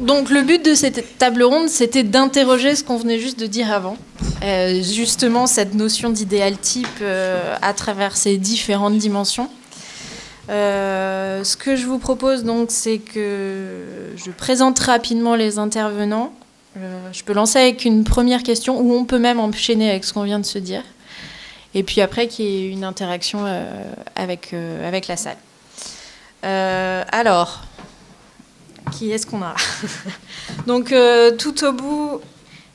Donc le but de cette table ronde, c'était d'interroger ce qu'on venait juste de dire avant. Justement, cette notion d'idéal type à travers ces différentes dimensions. Ce que je vous propose, donc, c'est que je présente rapidement les intervenants. Je peux lancer avec une première question, ou on peut même enchaîner avec ce qu'on vient de se dire. Et puis après, qu'il y ait une interaction avec la salle. Alors, qui est-ce qu'on a? Donc, tout au bout,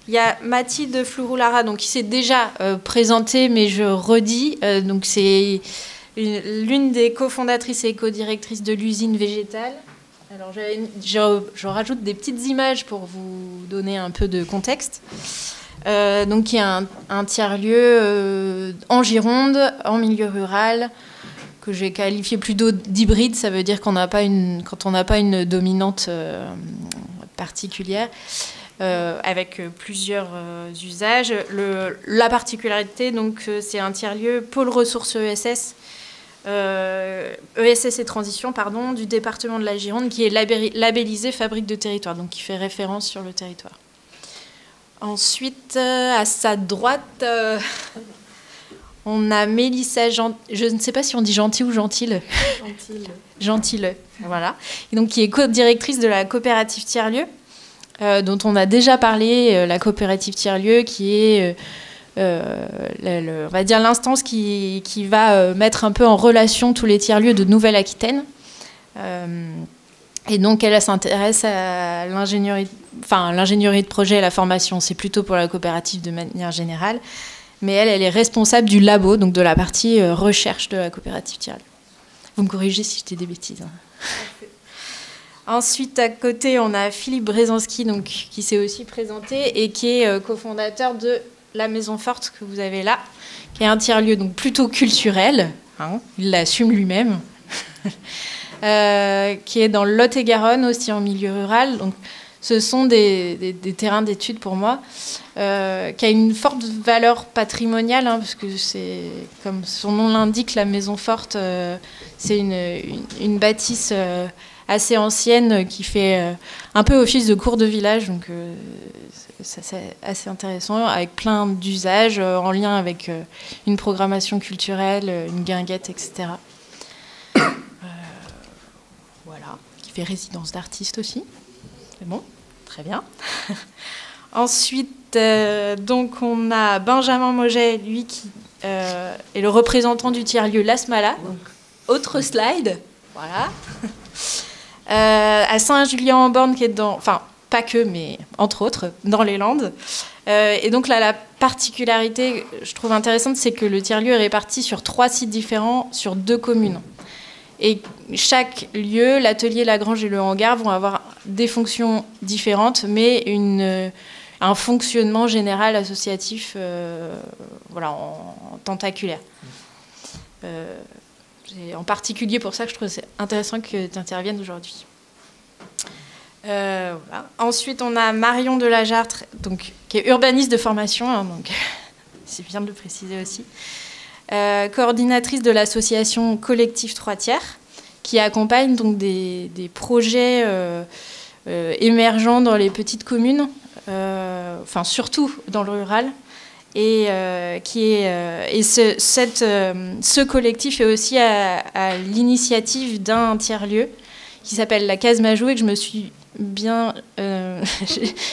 il y a Mathilde Flourou-Lara, donc, qui s'est déjà présentée, mais je redis. Donc, c'est l'une des cofondatrices et co-directrices de l'usine végétale. Alors, je rajoute des petites images pour vous donner un peu de contexte. Donc, il y a un tiers-lieu en Gironde, en milieu rural, que j'ai qualifié plutôt d'hybride. Ça veut dire quand on n'a pas une dominante particulière, avec plusieurs usages. La particularité, donc, c'est un tiers-lieu pôle ressources ESS, ESS et transition, pardon, du département de la Gironde, qui est labellisé fabrique de territoire, donc qui fait référence sur le territoire. Ensuite, à sa droite, on a Mélissa, je ne sais pas si on dit gentil ou gentile. Gentile, voilà. Et donc, qui est co-directrice de la coopérative Tiers-Lieu, dont on a déjà parlé, la coopérative Tiers-Lieu, qui est, on va dire, l'instance qui va mettre un peu en relation tous les tiers-lieux de Nouvelle-Aquitaine. Et donc, elle s'intéresse à l'ingénierie de projet et la formation. C'est plutôt pour la coopérative de manière générale. Mais elle est responsable du labo, donc de la partie recherche de la coopérative Tiers-Lieu. Vous me corrigez si je dis des bêtises. Hein. Ensuite, à côté, on a Philippe Brezanski, donc, qui s'est aussi présenté et qui est cofondateur de la Maison Forte que vous avez là, qui est un tiers-lieu donc plutôt culturel, hein, il l'assume lui-même, qui est dans le Lot-et-Garonne, aussi en milieu rural. Donc, ce sont des terrains d'études pour moi, qui a une forte valeur patrimoniale, hein, parce que c'est, comme son nom l'indique, la Maison Forte, c'est une bâtisse assez ancienne qui fait un peu office de cour de village, donc c'est assez intéressant, avec plein d'usages en lien avec une programmation culturelle, une guinguette, etc. Voilà, qui fait résidence d'artiste aussi. C'est bon, très bien. Ensuite, donc on a Benjamin Moget, lui qui est le représentant du tiers-lieu L'Asmala. Donc, autre slide, voilà. À Saint-Julien-en-Borne, qui est dans, enfin pas que, mais entre autres, dans les Landes. Et donc là, la particularité, je trouve intéressante, c'est que le tiers-lieu est réparti sur 3 sites différents, sur 2 communes. Et chaque lieu, l'atelier, la grange et le hangar, vont avoir des fonctions différentes, mais un fonctionnement général associatif, voilà, en tentaculaire. C'est en particulier pour ça que je trouve c'est intéressant que tu interviennes aujourd'hui. Voilà. Ensuite, on a Marion Delajartre, donc, qui est urbaniste de formation, hein, donc c'est bien de le préciser aussi, coordinatrice de l'association Collectif 3 Tiers, qui accompagne donc des projets émergents dans les petites communes, enfin surtout dans le rural. Et ce collectif est aussi à l'initiative d'un tiers-lieu qui s'appelle la Case Majou, et que je me suis bien...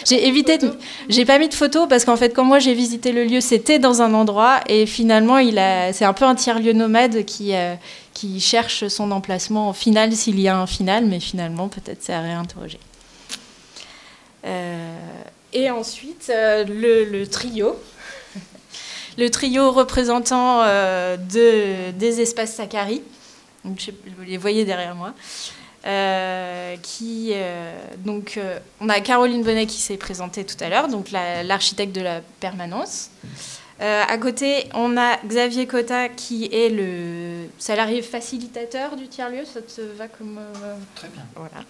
j'ai pas mis de photo parce qu'en fait, quand moi j'ai visité le lieu, c'était dans un endroit, et finalement, c'est un peu un tiers-lieu nomade qui cherche son emplacement final, s'il y a un final, mais finalement, peut-être c'est à réinterroger. Et ensuite, le trio... Le trio représentant des espaces Sakari, donc vous les voyez derrière moi, donc on a Caroline Bonnet qui s'est présentée tout à l'heure, donc l'architecte de la permanence. À côté, on a Xavier Cotta qui est le salarié facilitateur du tiers-lieu. Ça te va comme... Très bien. Voilà.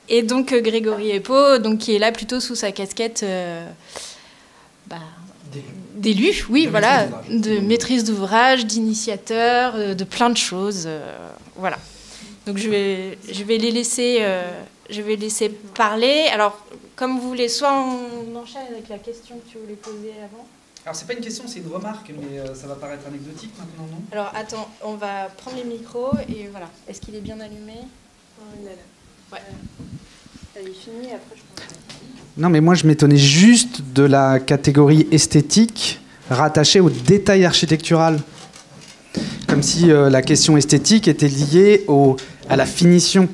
Et donc Grégory Epo, donc, qui est là plutôt sous sa casquette... d'élu, oui, voilà, de maîtrise d'ouvrage, d'initiateur, de plein de choses, voilà. Donc je vais les laisser parler. Alors, comme vous voulez, soit on enchaîne avec la question que tu voulais poser avant. Alors, c'est pas une question, c'est une remarque, mais ça va paraître anecdotique maintenant, non? Alors, attends, on va prendre les micros et voilà. Est-ce qu'il est bien allumé? Ouais. Elle est finie, après je pense. Non, mais moi, je m'étonnais juste de la catégorie esthétique rattachée au détail architectural. Comme si la question esthétique était liée à la finition.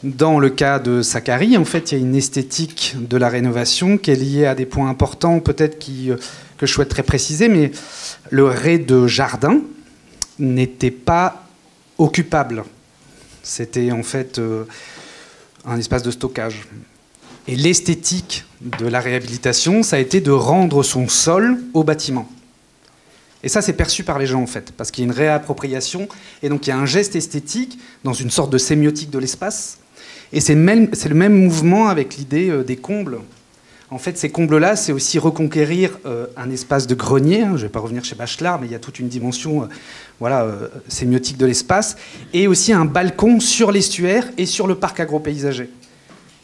Dans le cas de Saccari, en fait, il y a une esthétique de la rénovation qui est liée à des points importants, peut-être que je souhaiterais préciser, mais le rez de jardin n'était pas occupable. C'était en fait un espace de stockage. Et l'esthétique de la réhabilitation, ça a été de rendre son sol au bâtiment. Et ça, c'est perçu par les gens, en fait, parce qu'il y a une réappropriation, et donc il y a un geste esthétique dans une sorte de sémiotique de l'espace. Et c'est le même mouvement avec l'idée des combles. En fait, ces combles-là, c'est aussi reconquérir un espace de grenier. Je ne vais pas revenir chez Bachelard, mais il y a toute une dimension sémiotique de l'espace. Et aussi un balcon sur l'estuaire et sur le parc agropaysager.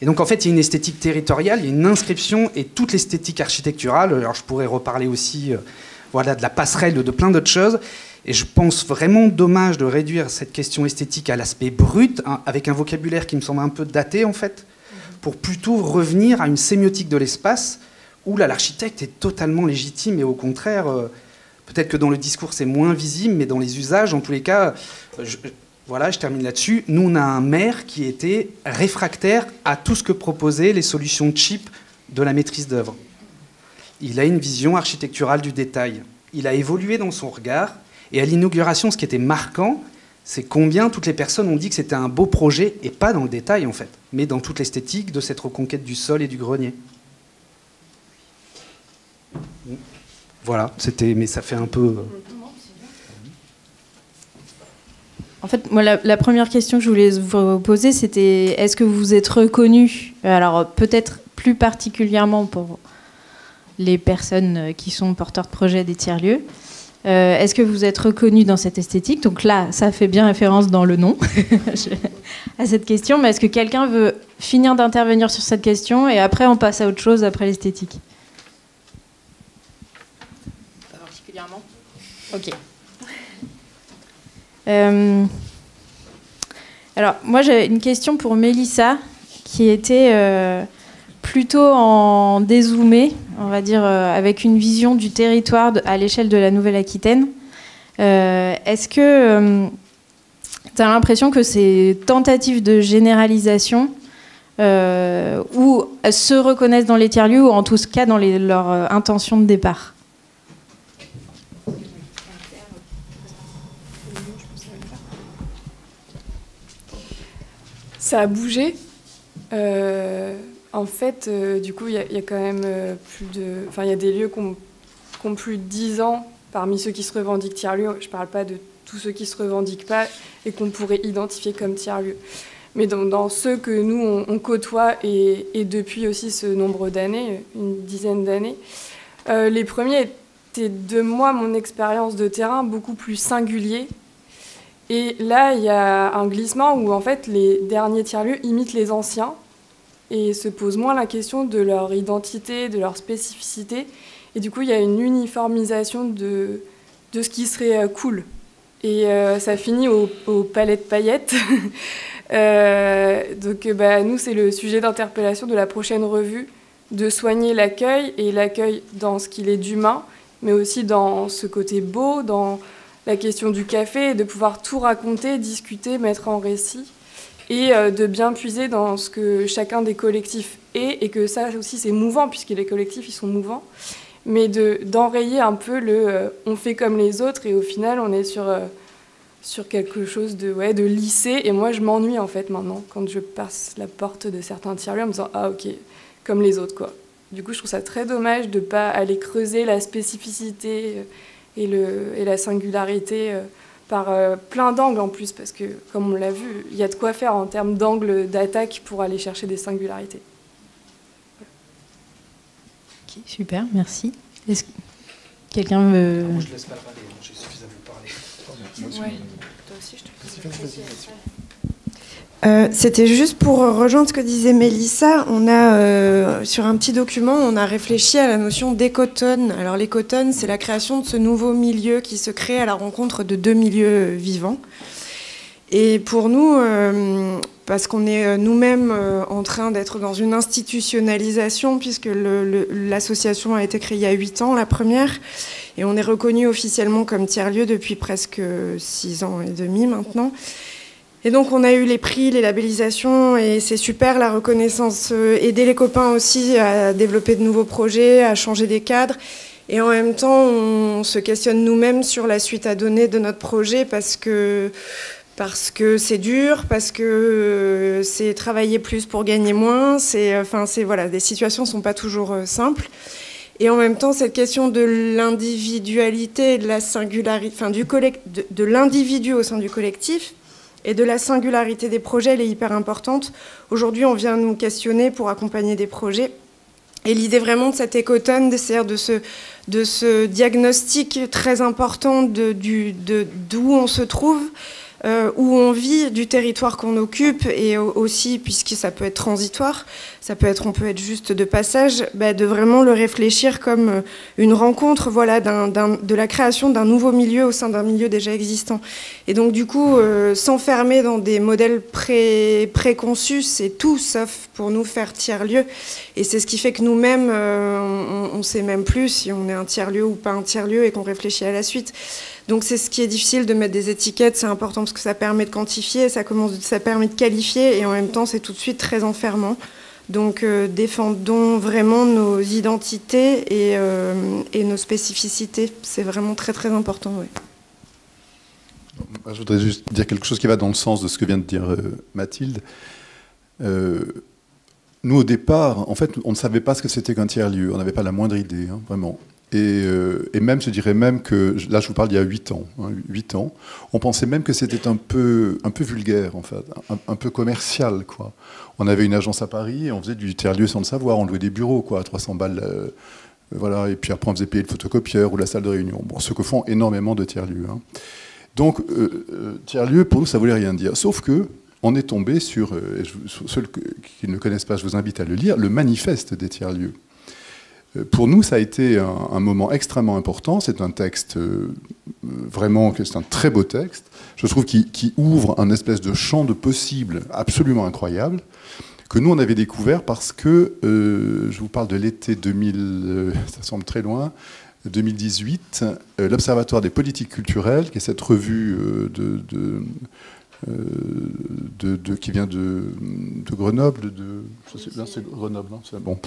Et donc, en fait, il y a une esthétique territoriale, il y a une inscription, et toute l'esthétique architecturale. Alors, je pourrais reparler aussi de la passerelle, de plein d'autres choses. Et je pense vraiment dommage de réduire cette question esthétique à l'aspect brut, hein, avec un vocabulaire qui me semble un peu daté, en fait, pour plutôt revenir à une sémiotique de l'espace où là, l'architecte est totalement légitime et au contraire, peut-être que dans le discours c'est moins visible, mais dans les usages, en tous les cas, je termine là-dessus. Nous, on a un maire qui était réfractaire à tout ce que proposaient les solutions cheap de la maîtrise d'œuvre. Il a une vision architecturale du détail. Il a évolué dans son regard. Et à l'inauguration, ce qui était marquant, c'est combien toutes les personnes ont dit que c'était un beau projet, et pas dans le détail en fait, mais dans toute l'esthétique de cette reconquête du sol et du grenier. Voilà, mais ça fait un peu... En fait, moi, la première question que je voulais vous poser, c'était est-ce que vous êtes reconnu, alors peut-être plus particulièrement pour les personnes qui sont porteurs de projets des tiers-lieux, est-ce que vous êtes reconnu dans cette esthétique? Donc là, ça fait bien référence dans le nom à cette question, mais est-ce que quelqu'un veut finir d'intervenir sur cette question et après on passe à autre chose après l'esthétique? Pas particulièrement. Ok. Alors, moi, j'ai une question pour Mélissa, qui était plutôt en dézoomé, on va dire, avec une vision du territoire à l'échelle de la Nouvelle-Aquitaine. Est-ce que tu as l'impression que ces tentatives de généralisation ou se reconnaissent dans les tiers-lieux, ou en tout cas dans leur intention de départ? Ça a bougé. En fait, du coup, il y a quand même il y a des lieux qui ont plus de 10 ans parmi ceux qui se revendiquent tiers-lieux. Je ne parle pas de tous ceux qui ne se revendiquent pas et qu'on pourrait identifier comme tiers-lieux. Mais dans ceux que nous, on côtoie et depuis aussi ce nombre d'années, une dizaine d'années, les premiers étaient, de moi, mon expérience de terrain, beaucoup plus singulier. Et là, il y a un glissement où, en fait, les derniers tiers-lieux imitent les anciens et se posent moins la question de leur identité, de leur spécificité. Et du coup, il y a une uniformisation de ce qui serait cool. Et ça finit au palais de paillettes. Donc, nous, c'est le sujet d'interpellation de la prochaine revue, de soigner l'accueil, et l'accueil dans ce qu'il est d'humain, mais aussi dans ce côté beau, dans la question du café, de pouvoir tout raconter, discuter, mettre en récit, et de bien puiser dans ce que chacun des collectifs est, et que ça aussi c'est mouvant, puisque les collectifs ils sont mouvants, mais d'enrayer un peu on fait comme les autres, et au final on est sur quelque chose de lissé, et moi je m'ennuie en fait maintenant, quand je passe la porte de certains tiers-lieux en me disant « Ah ok, comme les autres quoi ». Du coup je trouve ça très dommage de ne pas aller creuser la spécificité et la singularité par plein d'angles en plus, parce que, comme on l'a vu, il y a de quoi faire en termes d'angles d'attaque pour aller chercher des singularités. Ok, super, merci. Est-ce que quelqu'un veut... Moi, je ne laisse pas parler, j'ai suffisamment parlé. Ouais. Toi aussi, je te pose une question. C'était juste pour rejoindre ce que disait Mélissa. On a, sur un petit document, on a réfléchi à la notion d'écotone. Alors l'écotone, c'est la création de ce nouveau milieu qui se crée à la rencontre de deux milieux vivants. Et pour nous, parce qu'on est nous-mêmes en train d'être dans une institutionnalisation, puisque l'association a été créée il y a 8 ans, la première, et on est reconnu officiellement comme tiers-lieu depuis presque 6 ans et demi maintenant. Et donc on a eu les prix, les labellisations, et c'est super la reconnaissance, aider les copains aussi à développer de nouveaux projets, à changer des cadres. Et en même temps, on se questionne nous-mêmes sur la suite à donner de notre projet parce que c'est dur, parce que c'est travailler plus pour gagner moins. Voilà, les situations ne sont pas toujours simples. Et en même temps, cette question de l'individualité, de la singularité, de l'individu au sein du collectif, et de la singularité des projets, elle est hyper importante. Aujourd'hui, on vient nous questionner pour accompagner des projets. Et l'idée vraiment de cet écotone, c'est-à-dire de ce diagnostic très important d'où on se trouve, où on vit, du territoire qu'on occupe, et aussi, puisque ça peut être transitoire, on peut être juste de passage, de vraiment le réfléchir comme une rencontre, voilà, de la création d'un nouveau milieu au sein d'un milieu déjà existant. Et donc du coup, s'enfermer dans des modèles préconçus, c'est tout sauf pour nous faire tiers-lieu. Et c'est ce qui fait que nous-mêmes, on ne sait même plus si on est un tiers-lieu ou pas un tiers-lieu, et qu'on réfléchit à la suite. Donc c'est ce qui est difficile de mettre des étiquettes, c'est important parce que ça permet de quantifier, ça permet de qualifier, et en même temps c'est tout de suite très enfermant. Donc défendons vraiment nos identités et nos spécificités, c'est vraiment très très important. Oui. Je voudrais juste dire quelque chose qui va dans le sens de ce que vient de dire Mathilde. Nous au départ, en fait, on ne savait pas ce que c'était qu'un tiers-lieu, on n'avait pas la moindre idée, hein, vraiment. Et même, je dirais même que, là je vous parle d'il y a 8 ans, hein, 8 ans, on pensait même que c'était un peu vulgaire en fait, un peu commercial quoi. On avait une agence à Paris et on faisait du tiers-lieu sans le savoir, on louait des bureaux quoi, à 300 balles, voilà, et puis après on faisait payer le photocopieur ou la salle de réunion, bon, ce que font énormément de tiers-lieux. Hein. Donc tiers-lieu pour nous ça voulait rien dire, sauf que on est tombé sur, ceux qui ne le connaissent pas je vous invite à le lire, le manifeste des tiers-lieux. Pour nous, ça a été un moment extrêmement important. C'est un texte, vraiment, c'est un très beau texte. Je trouve qu'il ouvre un espèce de champ de possibles absolument incroyable, que nous, on avait découvert parce que, je vous parle de l'été 2000, ça semble très loin, 2018, l'Observatoire des politiques culturelles, qui est cette revue qui vient de Grenoble, je sais, là, c'est Grenoble, hein, c'est bon.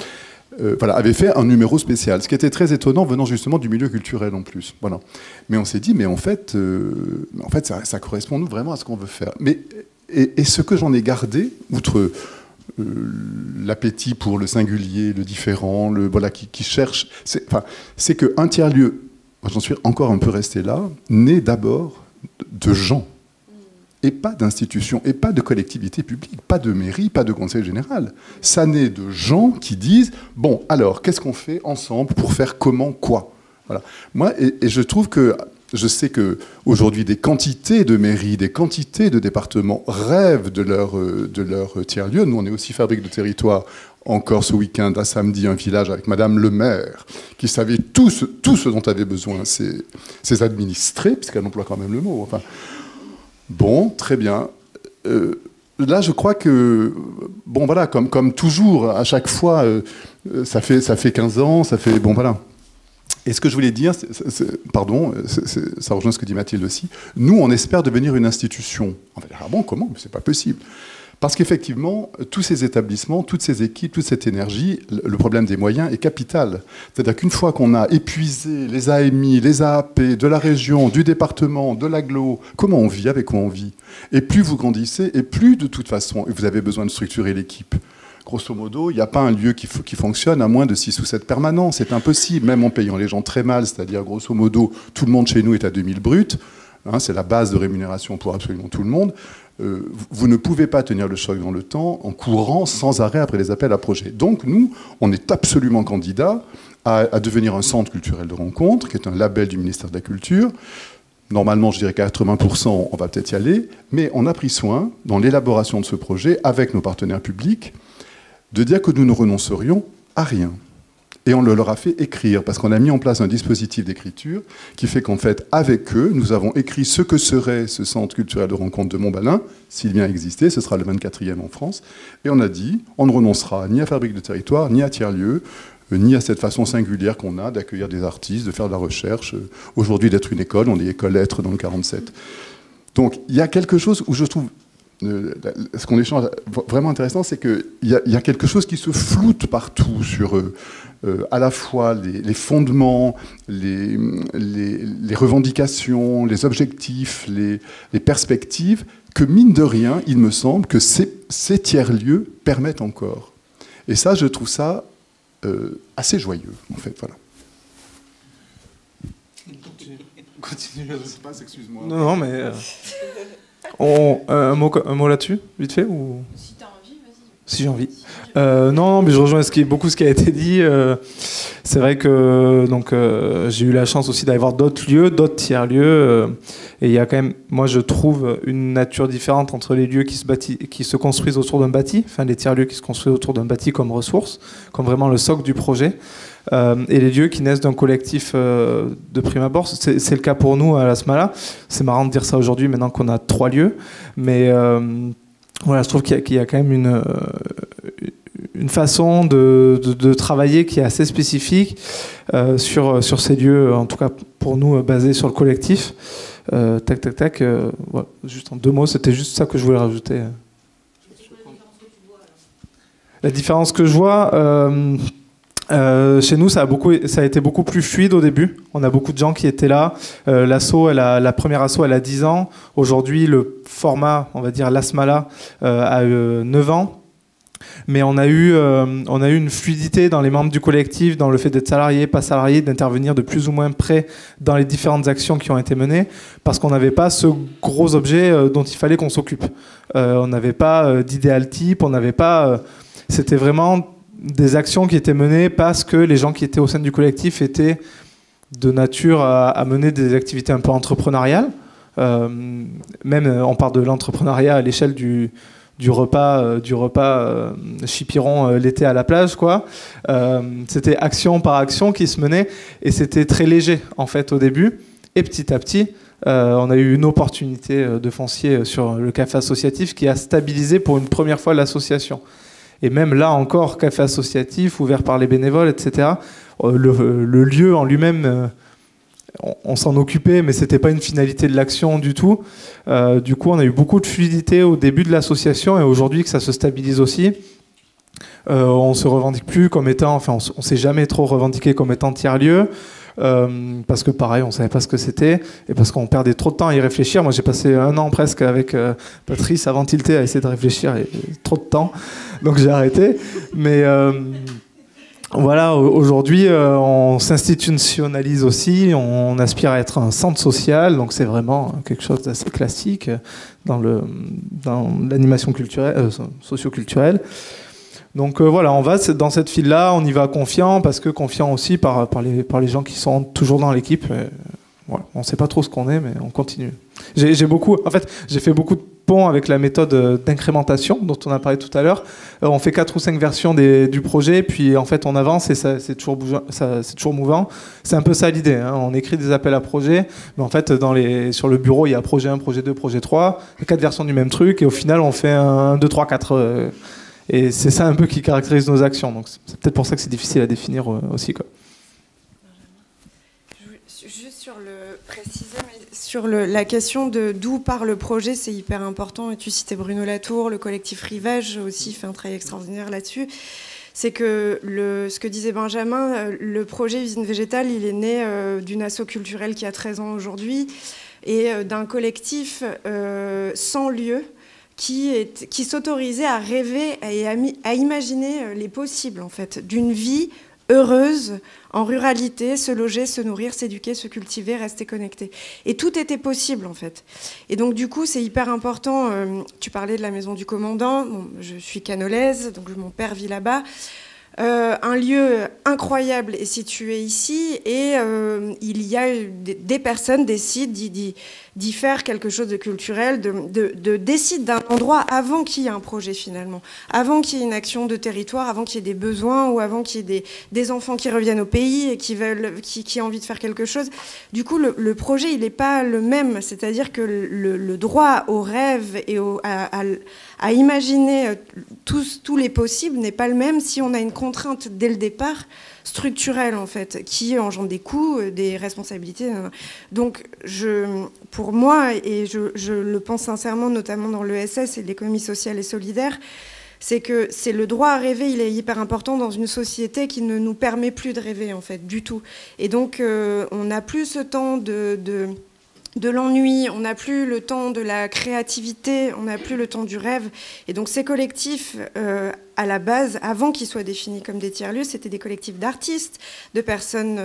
Voilà, avait fait un numéro spécial, ce qui était très étonnant venant justement du milieu culturel en plus. Voilà. Mais on s'est dit, mais en fait ça correspond vraiment à ce qu'on veut faire. Et ce que j'en ai gardé, outre l'appétit pour le singulier, le différent, voilà, qui cherche, c'est qu'un tiers-lieu, j'en suis encore un peu resté là, naît d'abord de gens. Et pas d'institutions, et pas de collectivités publiques, pas de mairie, pas de conseil général. Ça naît de gens qui disent « Bon, alors, qu'est-ce qu'on fait ensemble pour faire comment, quoi ?» Voilà. Moi, et je trouve que, je sais qu'aujourd'hui, des quantités de mairies, des quantités de départements rêvent de leur tiers-lieu. Nous, on est aussi fabrique de territoire. Encore ce week-end, à samedi, un village avec Madame le maire, qui savait tout ce dont avaient besoin ses administrés, puisqu'elle emploie quand même le mot, enfin... Bon, très bien. Là, je crois que, bon, voilà, comme toujours, à chaque fois, ça fait 15 ans, ça fait... Bon, voilà. Et ce que je voulais dire, ça rejoint ce que dit Mathilde aussi, nous, on espère devenir une institution. On va dire, ah bon, comment? Mais c'est pas possible. Parce qu'effectivement, tous ces établissements, toutes ces équipes, toute cette énergie, le problème des moyens est capital. C'est-à-dire qu'une fois qu'on a épuisé les AMI, les AAP, de la région, du département, de l'agglo, comment on vit, avec quoi on vit? Et plus vous grandissez, et plus de toute façon, vous avez besoin de structurer l'équipe. Grosso modo, il n'y a pas un lieu qui fonctionne à moins de 6 ou 7 permanents. C'est impossible, même en payant les gens très mal. C'est-à-dire, grosso modo, tout le monde chez nous est à 2000 bruts. Hein, c'est la base de rémunération pour absolument tout le monde. Vous ne pouvez pas tenir le choc dans le temps en courant sans arrêt après les appels à projets. Donc nous, on est absolument candidat à devenir un centre culturel de rencontre, qui est un label du ministère de la Culture. Normalement, je dirais qu'à 80%, on va peut-être y aller, mais on a pris soin, dans l'élaboration de ce projet, avec nos partenaires publics, de dire que nous ne renoncerions à rien. Et on le leur a fait écrire, parce qu'on a mis en place un dispositif d'écriture qui fait qu'en fait, avec eux, nous avons écrit ce que serait ce centre culturel de rencontre de Montbalin, s'il bien existait, ce sera le 24e en France, et on a dit, on ne renoncera ni à Fabrique de territoire, ni à tiers-lieu, ni à cette façon singulière qu'on a d'accueillir des artistes, de faire de la recherche. Aujourd'hui, d'être une école, on est école lettres dans le 47. Donc, il y a quelque chose où je trouve, ce qu'on échange vraiment intéressant, c'est qu'il y a quelque chose qui se floute partout sur à la fois les fondements, les revendications, les objectifs, les perspectives, que mine de rien, il me semble que ces tiers-lieux permettent encore. Et ça, je trouve ça assez joyeux, en fait, voilà. Continue. Je sais pas, excuse-moi. Non, mais un mot là-dessus, vite fait ou... Si tu as envie, vas-y. Si j'ai envie. Non, mais je rejoins beaucoup ce qui a été dit. C'est vrai que j'ai eu la chance aussi d'aller voir d'autres lieux, d'autres tiers-lieux. Et il y a quand même, moi je trouve, une nature différente entre les lieux qui se construisent autour d'un bâti, enfin les tiers-lieux qui se construisent autour d'un bâti comme ressource, comme vraiment le socle du projet, et les lieux qui naissent d'un collectif de prime abord. C'est le cas pour nous à la Smala. C'est marrant de dire ça aujourd'hui, maintenant qu'on a 3 lieux. Mais voilà, je trouve qu'il y a quand même une façon de travailler qui est assez spécifique sur ces lieux, en tout cas pour nous, basés sur le collectif. Voilà. Juste en 2 mots, c'était juste ça que je voulais rajouter. La différence que je vois, chez nous, ça a été beaucoup plus fluide au début. On a beaucoup de gens qui étaient là. La première asso, elle a 10 ans. Aujourd'hui, le format, on va dire, l'Asmala, a 9 ans. Mais on a eu une fluidité dans les membres du collectif, dans le fait d'être salarié, pas salarié, d'intervenir de plus ou moins près dans les différentes actions qui ont été menées, parce qu'on n'avait pas ce gros objet dont il fallait qu'on s'occupe. On n'avait pas d'idéal type, on n'avait pas... c'était vraiment des actions qui étaient menées parce que les gens qui étaient au sein du collectif étaient de nature à mener des activités un peu entrepreneuriales. Même, on parle de l'entrepreneuriat à l'échelle du repas chipiron l'été à la plage, quoi. C'était action par action qui se menait, et c'était très léger en fait au début, et petit à petit on a eu une opportunité de foncier sur le café associatif qui a stabilisé pour une première fois l'association. Et même là encore, café associatif ouvert par les bénévoles, etc. Le lieu en lui-même, on s'en occupait, mais c'était pas une finalité de l'action du tout. Du coup, on a eu beaucoup de fluidité au début de l'association, et aujourd'hui que ça se stabilise aussi, on se revendique plus comme étant, enfin, on s'est jamais trop revendiqué comme étant tiers-lieu, parce que pareil, on savait pas ce que c'était, et parce qu'on perdait trop de temps à y réfléchir. Moi, j'ai passé 1 an presque avec Patrice avant Tilté à essayer de réfléchir, et trop de temps, donc j'ai arrêté. Mais voilà, aujourd'hui, on s'institutionnalise aussi, on aspire à être un centre social, donc c'est vraiment quelque chose d'assez classique dans l'animation culturelle, socio-culturelle. Donc voilà, on va dans cette file-là, on y va confiant, parce que confiant aussi par les gens qui sont toujours dans l'équipe. Voilà, on ne sait pas trop ce qu'on est, mais on continue. J'ai fait beaucoup de ponts avec la méthode d'incrémentation dont on a parlé tout à l'heure. On fait 4 ou 5 versions du projet, puis en fait on avance, et c'est toujours mouvant. C'est un peu ça l'idée, hein. On écrit des appels à projets, mais en fait sur le bureau il y a projet 1, projet 2, projet 3, 4 versions du même truc, et au final on fait 1, 2, 3, 4. Et c'est ça un peu qui caractérise nos actions. Donc c'est peut-être pour ça que c'est difficile à définir aussi, quoi. Juste sur la question de d'où part le projet, c'est hyper important. Et tu citais Bruno Latour, le collectif Rivage aussi fait un travail extraordinaire là-dessus. C'est que ce que disait Benjamin, le projet Usine Végétale, il est né d'une asso culturelle qui a 13 ans aujourd'hui, et d'un collectif sans lieu, qui s'autorisait à rêver et à imaginer les possibles, en fait, d'une vie heureuse en ruralité, se loger, se nourrir, s'éduquer, se cultiver, rester connecté. Et tout était possible, en fait. Et donc, du coup, c'est hyper important. Tu parlais de la maison du commandant. Bon, je suis canolaise, donc mon père vit là-bas. Un lieu incroyable est situé ici et il y a des personnes décident d'y faire quelque chose de culturel, décident d'un endroit avant qu'il y ait un projet finalement, avant qu'il y ait une action de territoire, avant qu'il y ait des besoins ou avant qu'il y ait des enfants qui reviennent au pays et qui ont envie de faire quelque chose. Du coup, le projet, il n'est pas le même, c'est-à-dire que le droit au rêve et à imaginer tous les possibles n'est pas le même si on a une contrainte dès le départ structurelle en fait, qui engendre des coûts, des responsabilités. Donc pour moi, et je le pense sincèrement, notamment dans l'ESS et l'économie sociale et solidaire, c'est que c'est le droit à rêver, il est hyper important dans une société qui ne nous permet plus de rêver en fait, du tout. Et donc on n'a plus ce temps de l'ennui, on n'a plus le temps de la créativité, on n'a plus le temps du rêve. Et donc ces collectifs, à la base, avant qu'ils soient définis comme des tiers-lieux, c'était des collectifs d'artistes, de personnes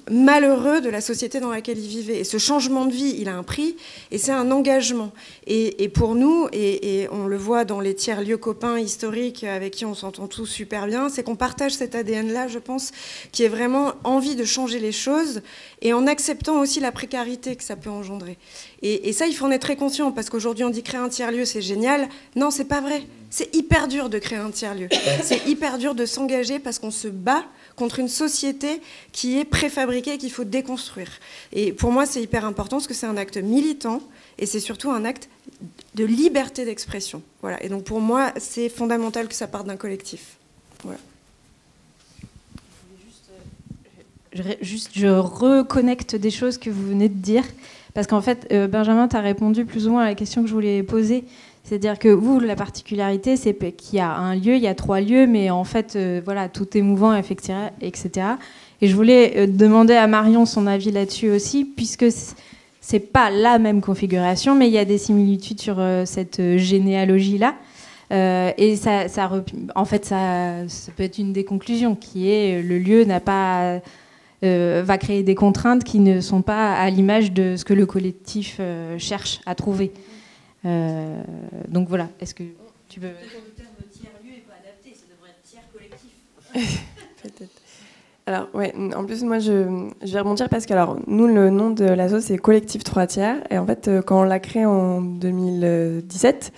malheureux de la société dans laquelle ils vivaient. Et ce changement de vie, il a un prix et c'est un engagement. Et pour nous, et on le voit dans les tiers-lieux copains historiques avec qui on s'entend tous super bien, c'est qu'on partage cet ADN-là, je pense, qui est vraiment envie de changer les choses et en acceptant aussi la précarité que ça peut engendrer. Et ça, il faut en être très conscient, parce qu'aujourd'hui, on dit créer un tiers-lieu, c'est génial. Non, c'est pas vrai. C'est hyper dur de créer un tiers-lieu. C'est hyper dur de s'engager parce qu'on se bat contre une société qui est préfabriquée et qu'il faut déconstruire. Et pour moi, c'est hyper important parce que c'est un acte militant et c'est surtout un acte de liberté d'expression. Voilà. Et donc, pour moi, c'est fondamental que ça parte d'un collectif. Voilà. Je reconnecte des choses que vous venez de dire. Parce qu'en fait, Benjamin, tu as répondu plus ou moins à la question que je voulais poser. C'est-à-dire que vous, la particularité, c'est qu'il y a un lieu, il y a 3 lieux, mais en fait, voilà, tout est mouvant, etc. Et je voulais demander à Marion son avis là-dessus aussi, puisque c'est pas la même configuration, mais il y a des similitudes sur cette généalogie-là. Et en fait, ça peut être une des conclusions, qui est le lieu n'a pas... va créer des contraintes qui ne sont pas à l'image de ce que le collectif cherche à trouver. Donc voilà, est-ce que tu veux... Le terme tiers-lieu n'est pas adapté, ça devrait être tiers-collectif. Peut-être. Alors, ouais, en plus, moi, je vais rebondir parce que, alors, nous, le nom de l'asso, c'est Collectif 3 tiers. Et en fait, quand on l'a créé en 2017,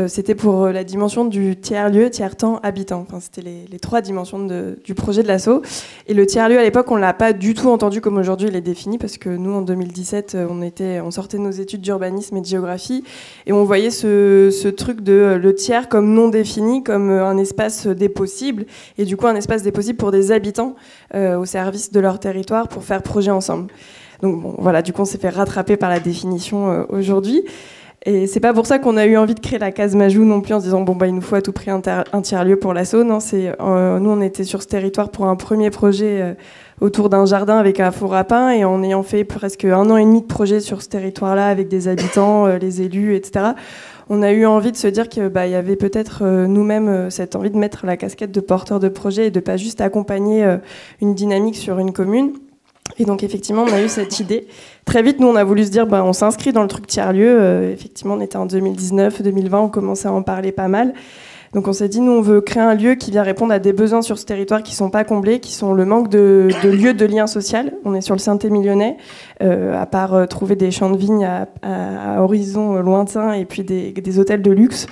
c'était pour la dimension du tiers-lieu, tiers-temps, habitant. Enfin, c'était les 3 dimensions du projet de l'asso. Et le tiers-lieu, à l'époque, on ne l'a pas du tout entendu comme aujourd'hui il est défini, parce que nous, en 2017, on sortait de nos études d'urbanisme et de géographie, et on voyait ce truc de le tiers comme non défini, comme un espace des possibles, et du coup, un espace des possibles pour des habitants au service de leur territoire pour faire projet ensemble. Donc, bon, voilà, du coup, on s'est fait rattraper par la définition aujourd'hui. Et c'est pas pour ça qu'on a eu envie de créer la case Majou non plus en se disant bon bah il nous faut à tout prix un tiers-lieu pour l'asso. Non, nous on était sur ce territoire pour un premier projet autour d'un jardin avec un four à pain, et en ayant fait presque 1 an et demi de projet sur ce territoire-là avec des habitants, les élus, etc. On a eu envie de se dire qu'il y avait peut-être nous-mêmes cette envie de mettre la casquette de porteur de projet et de pas juste accompagner une dynamique sur une commune. Et donc effectivement, on a eu cette idée. Très vite, nous, on a voulu se dire, on s'inscrit dans le truc tiers-lieu. Effectivement, on était en 2019, 2020, on commençait à en parler pas mal. Donc on s'est dit, nous, on veut créer un lieu qui vient répondre à des besoins sur ce territoire qui ne sont pas comblés, qui sont le manque de lieux de lien social. On est sur le Saint-Émilionnais, à part trouver des champs de vignes à horizon lointain et puis des hôtels de luxe.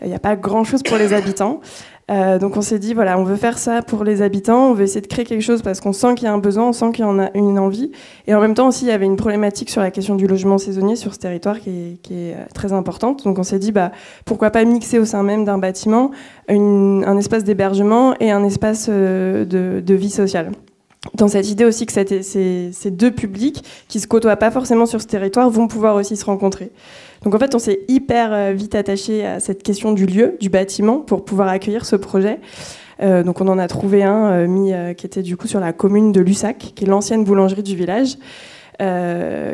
Il n'y a pas grand-chose pour les habitants. Donc on s'est dit, voilà, on veut faire ça pour les habitants, on veut essayer de créer quelque chose parce qu'on sent qu'il y a un besoin, on sent qu'il y en a une envie. Et en même temps aussi, il y avait une problématique sur la question du logement saisonnier sur ce territoire qui est très importante. Donc on s'est dit, pourquoi pas mixer au sein même d'un bâtiment un espace d'hébergement et un espace de vie sociale. Dans cette idée aussi que ces 2 publics qui ne se côtoient pas forcément sur ce territoire vont pouvoir aussi se rencontrer. Donc en fait, on s'est hyper vite attaché à cette question du lieu, du bâtiment, pour pouvoir accueillir ce projet. Donc on en a trouvé un qui était du coup sur la commune de Lussac, qui est l'ancienne boulangerie du village,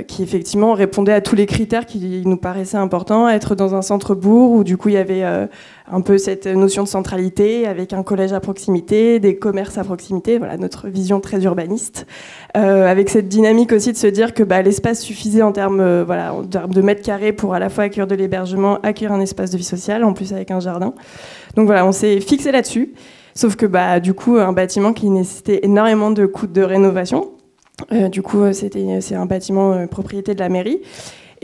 qui effectivement répondait à tous les critères qui nous paraissaient importants, être dans un centre-bourg où du coup il y avait un peu cette notion de centralité, avec un collège à proximité, des commerces à proximité, voilà notre vision très urbaniste, avec cette dynamique aussi de se dire que l'espace suffisait en termes de mètres carrés pour à la fois accueillir de l'hébergement, accueillir un espace de vie sociale, en plus avec un jardin. Donc voilà, on s'est fixé là-dessus. Sauf que du coup, un bâtiment qui nécessitait énormément de coûts de rénovation. Du coup, c'est un bâtiment propriété de la mairie.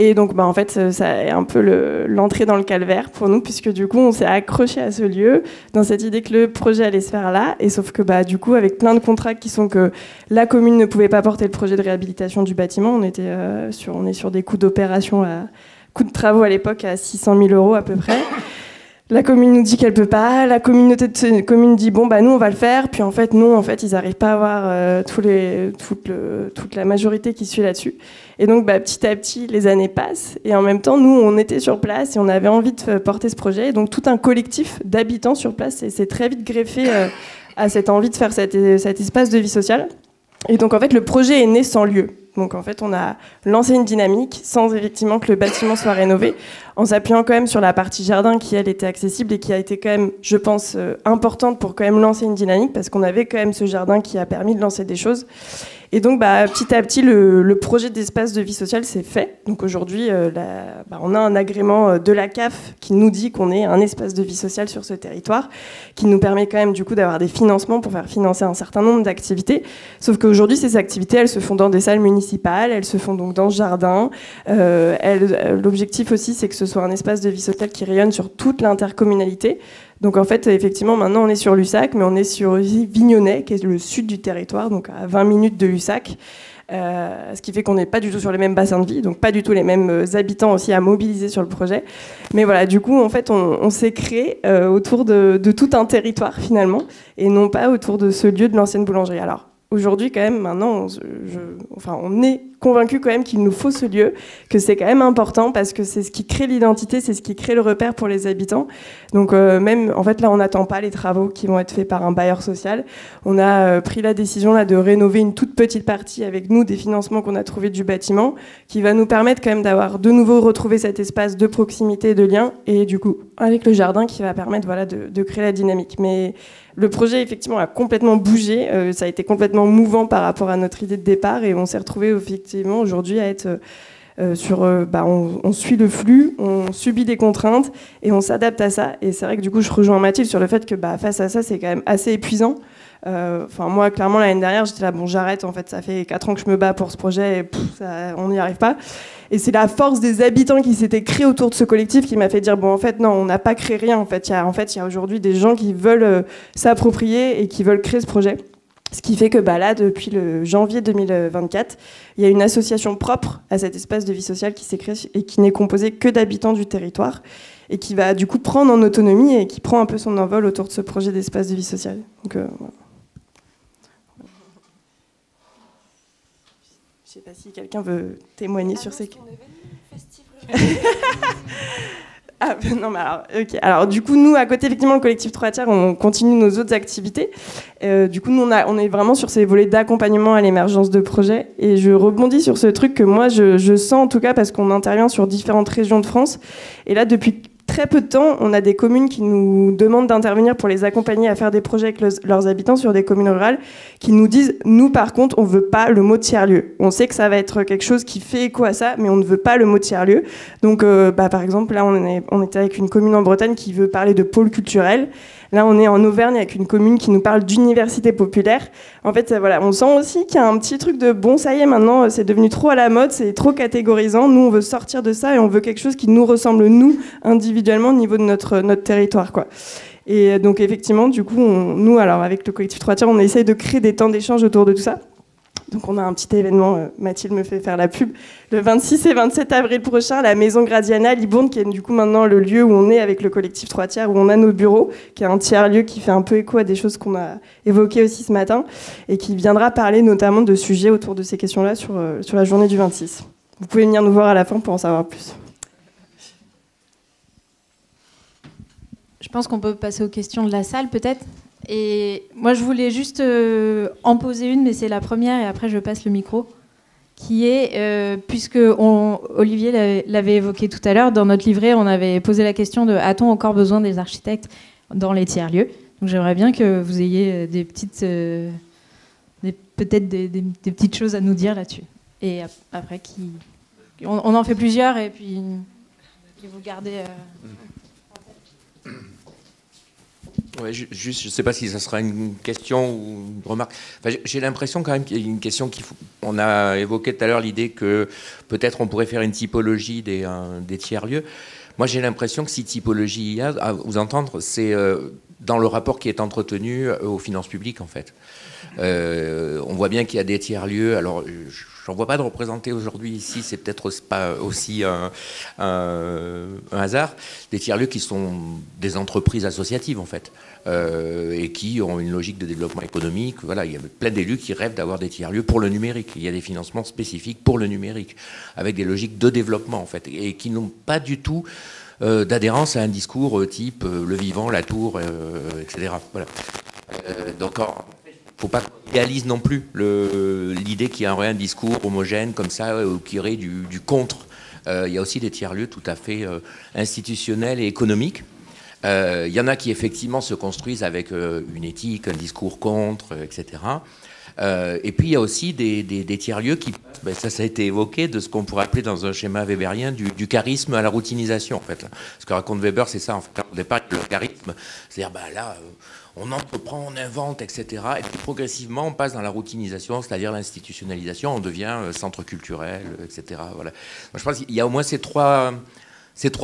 Et donc, en fait, ça est un peu l'entrée dans le calvaire pour nous, puisque du coup, on s'est accroché à ce lieu, dans cette idée que le projet allait se faire là. Et sauf que, du coup, avec plein de contrats qui sont que la commune ne pouvait pas porter le projet de réhabilitation du bâtiment, on est sur des coûts d'opération, coûts de travaux à l'époque à 600 000 € à peu près. La commune nous dit qu'elle peut pas, la communauté de commune dit bon nous on va le faire, puis en fait non, en fait ils n'arrivent pas à avoir toute la majorité qui suit là-dessus. Et donc petit à petit les années passent et en même temps nous on était sur place et on avait envie de porter ce projet, et donc tout un collectif d'habitants sur place s'est très vite greffé à cette envie de faire cet espace de vie sociale. Et donc en fait le projet est né sans lieu. Donc en fait, on a lancé une dynamique sans effectivement que le bâtiment soit rénové, en s'appuyant quand même sur la partie jardin qui, elle, était accessible et qui a été quand même, je pense, importante pour quand même lancer une dynamique, parce qu'on avait quand même ce jardin qui a permis de lancer des choses. Et donc, petit à petit, le projet d'espace de vie sociale s'est fait. Donc aujourd'hui, on a un agrément de la CAF qui nous dit qu'on est un espace de vie sociale sur ce territoire, qui nous permet quand même du coup d'avoir des financements pour faire financer un certain nombre d'activités. Sauf qu'aujourd'hui, ces activités, elles se font dans des salles municipales, elles se font donc dans ce jardin. L'objectif aussi, c'est que ce soit un espace de vie sociale qui rayonne sur toute l'intercommunalité. Donc en fait, effectivement, maintenant on est sur Lussac, mais on est sur Vignonnet, qui est le sud du territoire, donc à 20 minutes de Lussac. Ce qui fait qu'on n'est pas du tout sur les mêmes bassins de vie, donc pas du tout les mêmes habitants aussi à mobiliser sur le projet. Mais voilà, du coup, en fait, on s'est créé autour de tout un territoire finalement, et non pas autour de ce lieu de l'ancienne boulangerie. Alors, aujourd'hui, quand même, maintenant, on est convaincu quand même qu'il nous faut ce lieu, que c'est quand même important parce que c'est ce qui crée l'identité, c'est ce qui crée le repère pour les habitants. Donc même, en fait, là, on n'attend pas les travaux qui vont être faits par un bailleur social. On a pris la décision là de rénover une toute petite partie avec nous des financements qu'on a trouvés du bâtiment, qui va nous permettre quand même d'avoir de nouveau retrouvé cet espace de proximité, de lien, et du coup, avec le jardin qui va permettre de créer la dynamique. Mais le projet, effectivement, a complètement bougé. Ça a été complètement mouvant par rapport à notre idée de départ, et on s'est retrouvé effectivement aujourd'hui à être on suit le flux, on subit des contraintes et on s'adapte à ça. Et c'est vrai que du coup, je rejoins Mathilde sur le fait que face à ça, c'est quand même assez épuisant. Moi, clairement, l'année dernière, j'étais là, j'arrête. En fait, ça fait 4 ans que je me bats pour ce projet et on n'y arrive pas. Et c'est la force des habitants qui s'étaient créés autour de ce collectif qui m'a fait dire en fait, non, on n'a pas créé rien. En fait, il y a aujourd'hui des gens qui veulent s'approprier et qui veulent créer ce projet. Ce qui fait que là, depuis le janvier 2024, il y a une association propre à cet espace de vie sociale qui s'est créée et qui n'est composée que d'habitants du territoire et qui va du coup prendre en autonomie et qui prend un peu son envol autour de ce projet d'espace de vie sociale. Donc, voilà. Je ne sais pas si quelqu'un veut témoigner sur ces... Ah, non, mais alors, ok. Alors, du coup, nous, à côté, effectivement, le collectif 3/3, on continue nos autres activités. Du coup, nous, on est vraiment sur ces volets d'accompagnement à l'émergence de projets. Et je rebondis sur ce truc que moi, je sens, en tout cas, parce qu'on intervient sur différentes régions de France. Et là, depuis très peu de temps, on a des communes qui nous demandent d'intervenir pour les accompagner à faire des projets avec leurs habitants sur des communes rurales, qui nous disent, nous, par contre, on ne veut pas le mot tiers-lieu. On sait que ça va être quelque chose qui fait écho à ça, mais on ne veut pas le mot tiers-lieu. Donc, par exemple, là, on était avec une commune en Bretagne qui veut parler de pôle culturel. Là, on est en Auvergne avec une commune qui nous parle d'université populaire. En fait, voilà, on sent aussi qu'il y a un petit truc de ça y est, maintenant, c'est devenu trop à la mode, c'est trop catégorisant. Nous, on veut sortir de ça et on veut quelque chose qui nous ressemble, nous, individuellement, au niveau de notre territoire, quoi. Et donc, effectivement, du coup, nous, alors, avec le collectif 3/3, on essaye de créer des temps d'échange autour de tout ça. Donc on a un petit événement, Mathilde me fait faire la pub, le 26 et 27 avril prochain, la Maison Gradiana à Libourne, qui est du coup maintenant le lieu où on est avec le collectif 3/3, où on a nos bureaux, qui est un tiers-lieu qui fait un peu écho à des choses qu'on a évoquées aussi ce matin, et qui viendra parler notamment de sujets autour de ces questions-là sur la journée du 26. Vous pouvez venir nous voir à la fin pour en savoir plus. Je pense qu'on peut passer aux questions de la salle peut-être. Et moi, je voulais juste en poser une, mais c'est la première, et après, je passe le micro, qui est, puisque Olivier l'avait évoqué tout à l'heure, dans notre livret, on avait posé la question de « a-t-on encore besoin des architectes dans les tiers-lieux ?» Donc, j'aimerais bien que vous ayez des petites choses à nous dire là-dessus. Et après, on en fait plusieurs, et puis vous gardez... Ouais, juste, je ne sais pas si ça sera une question ou une remarque. Enfin, j'ai l'impression quand même qu'il y a une question on a évoqué tout à l'heure l'idée que peut-être on pourrait faire une typologie des tiers-lieux. Moi, j'ai l'impression que si typologie il y a, à vous entendre, c'est dans le rapport qui est entretenu aux finances publiques, en fait. On voit bien qu'il y a des tiers-lieux. Alors, j'en vois pas de représentés aujourd'hui ici, c'est peut-être pas aussi un hasard. Des tiers-lieux qui sont des entreprises associatives, en fait, et qui ont une logique de développement économique. Voilà, il y a plein d'élus qui rêvent d'avoir des tiers-lieux pour le numérique. Il y a des financements spécifiques pour le numérique, avec des logiques de développement, en fait, et qui n'ont pas du tout d'adhérence à un discours type le vivant, la tour, etc. Voilà. Donc, il ne faut pas qu'on idéalise non plus l'idée qu'il y aurait un discours homogène comme ça, qui irait du contre. Il y a aussi des tiers-lieux tout à fait institutionnels et économiques. Il y en a qui effectivement se construisent avec une éthique, un discours contre, etc. Et puis il y a aussi des tiers-lieux qui, ça a été évoqué, de ce qu'on pourrait appeler dans un schéma weberien du charisme à la routinisation, en fait. Ce que raconte Weber, c'est ça, en fait. Au départ, le charisme, c'est-à-dire là, on entreprend, on invente, etc. Et puis progressivement, on passe dans la routinisation, c'est-à-dire l'institutionnalisation, on devient centre culturel, etc. Voilà. Moi, je pense qu'il y a au moins ces trois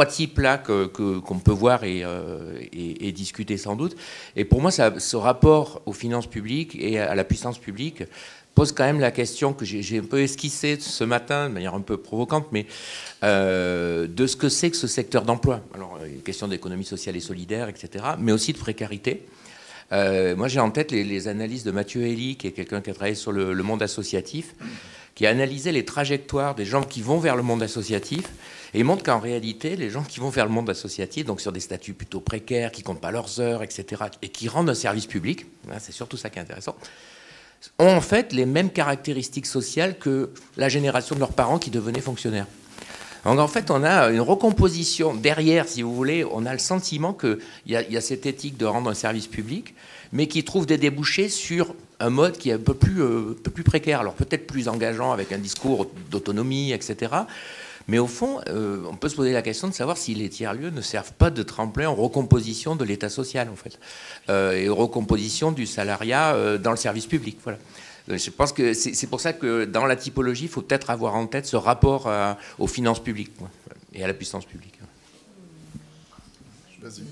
types-là qu'on peut voir et discuter sans doute. Et pour moi, ce rapport aux finances publiques et à la puissance publique pose quand même la question que j'ai un peu esquissée ce matin, de manière un peu provocante, mais de ce que c'est que ce secteur d'emploi. Alors, il y a une question d'économie sociale et solidaire, etc., mais aussi de précarité. Moi, j'ai en tête les analyses de Mathieu Elie, qui est quelqu'un qui a travaillé sur le monde associatif, qui a analysé les trajectoires des gens qui vont vers le monde associatif, et il montre qu'en réalité, les gens qui vont vers le monde associatif, donc sur des statuts plutôt précaires, qui ne comptent pas leurs heures, etc., et qui rendent un service public, c'est surtout ça qui est intéressant, ont en fait les mêmes caractéristiques sociales que la génération de leurs parents qui devenaient fonctionnaires. Donc en fait, on a une recomposition derrière, si vous voulez, on a le sentiment qu'il y a cette éthique de rendre un service public, mais qui trouve des débouchés sur un mode qui est un peu plus précaire, alors peut-être plus engageant avec un discours d'autonomie, etc. Mais au fond, on peut se poser la question de savoir si les tiers-lieux ne servent pas de tremplin en recomposition de l'État social, en fait, et recomposition du salariat dans le service public. Voilà. Je pense que c'est pour ça que dans la typologie, il faut peut-être avoir en tête ce rapport aux finances publiques et à la puissance publique. Vas-y.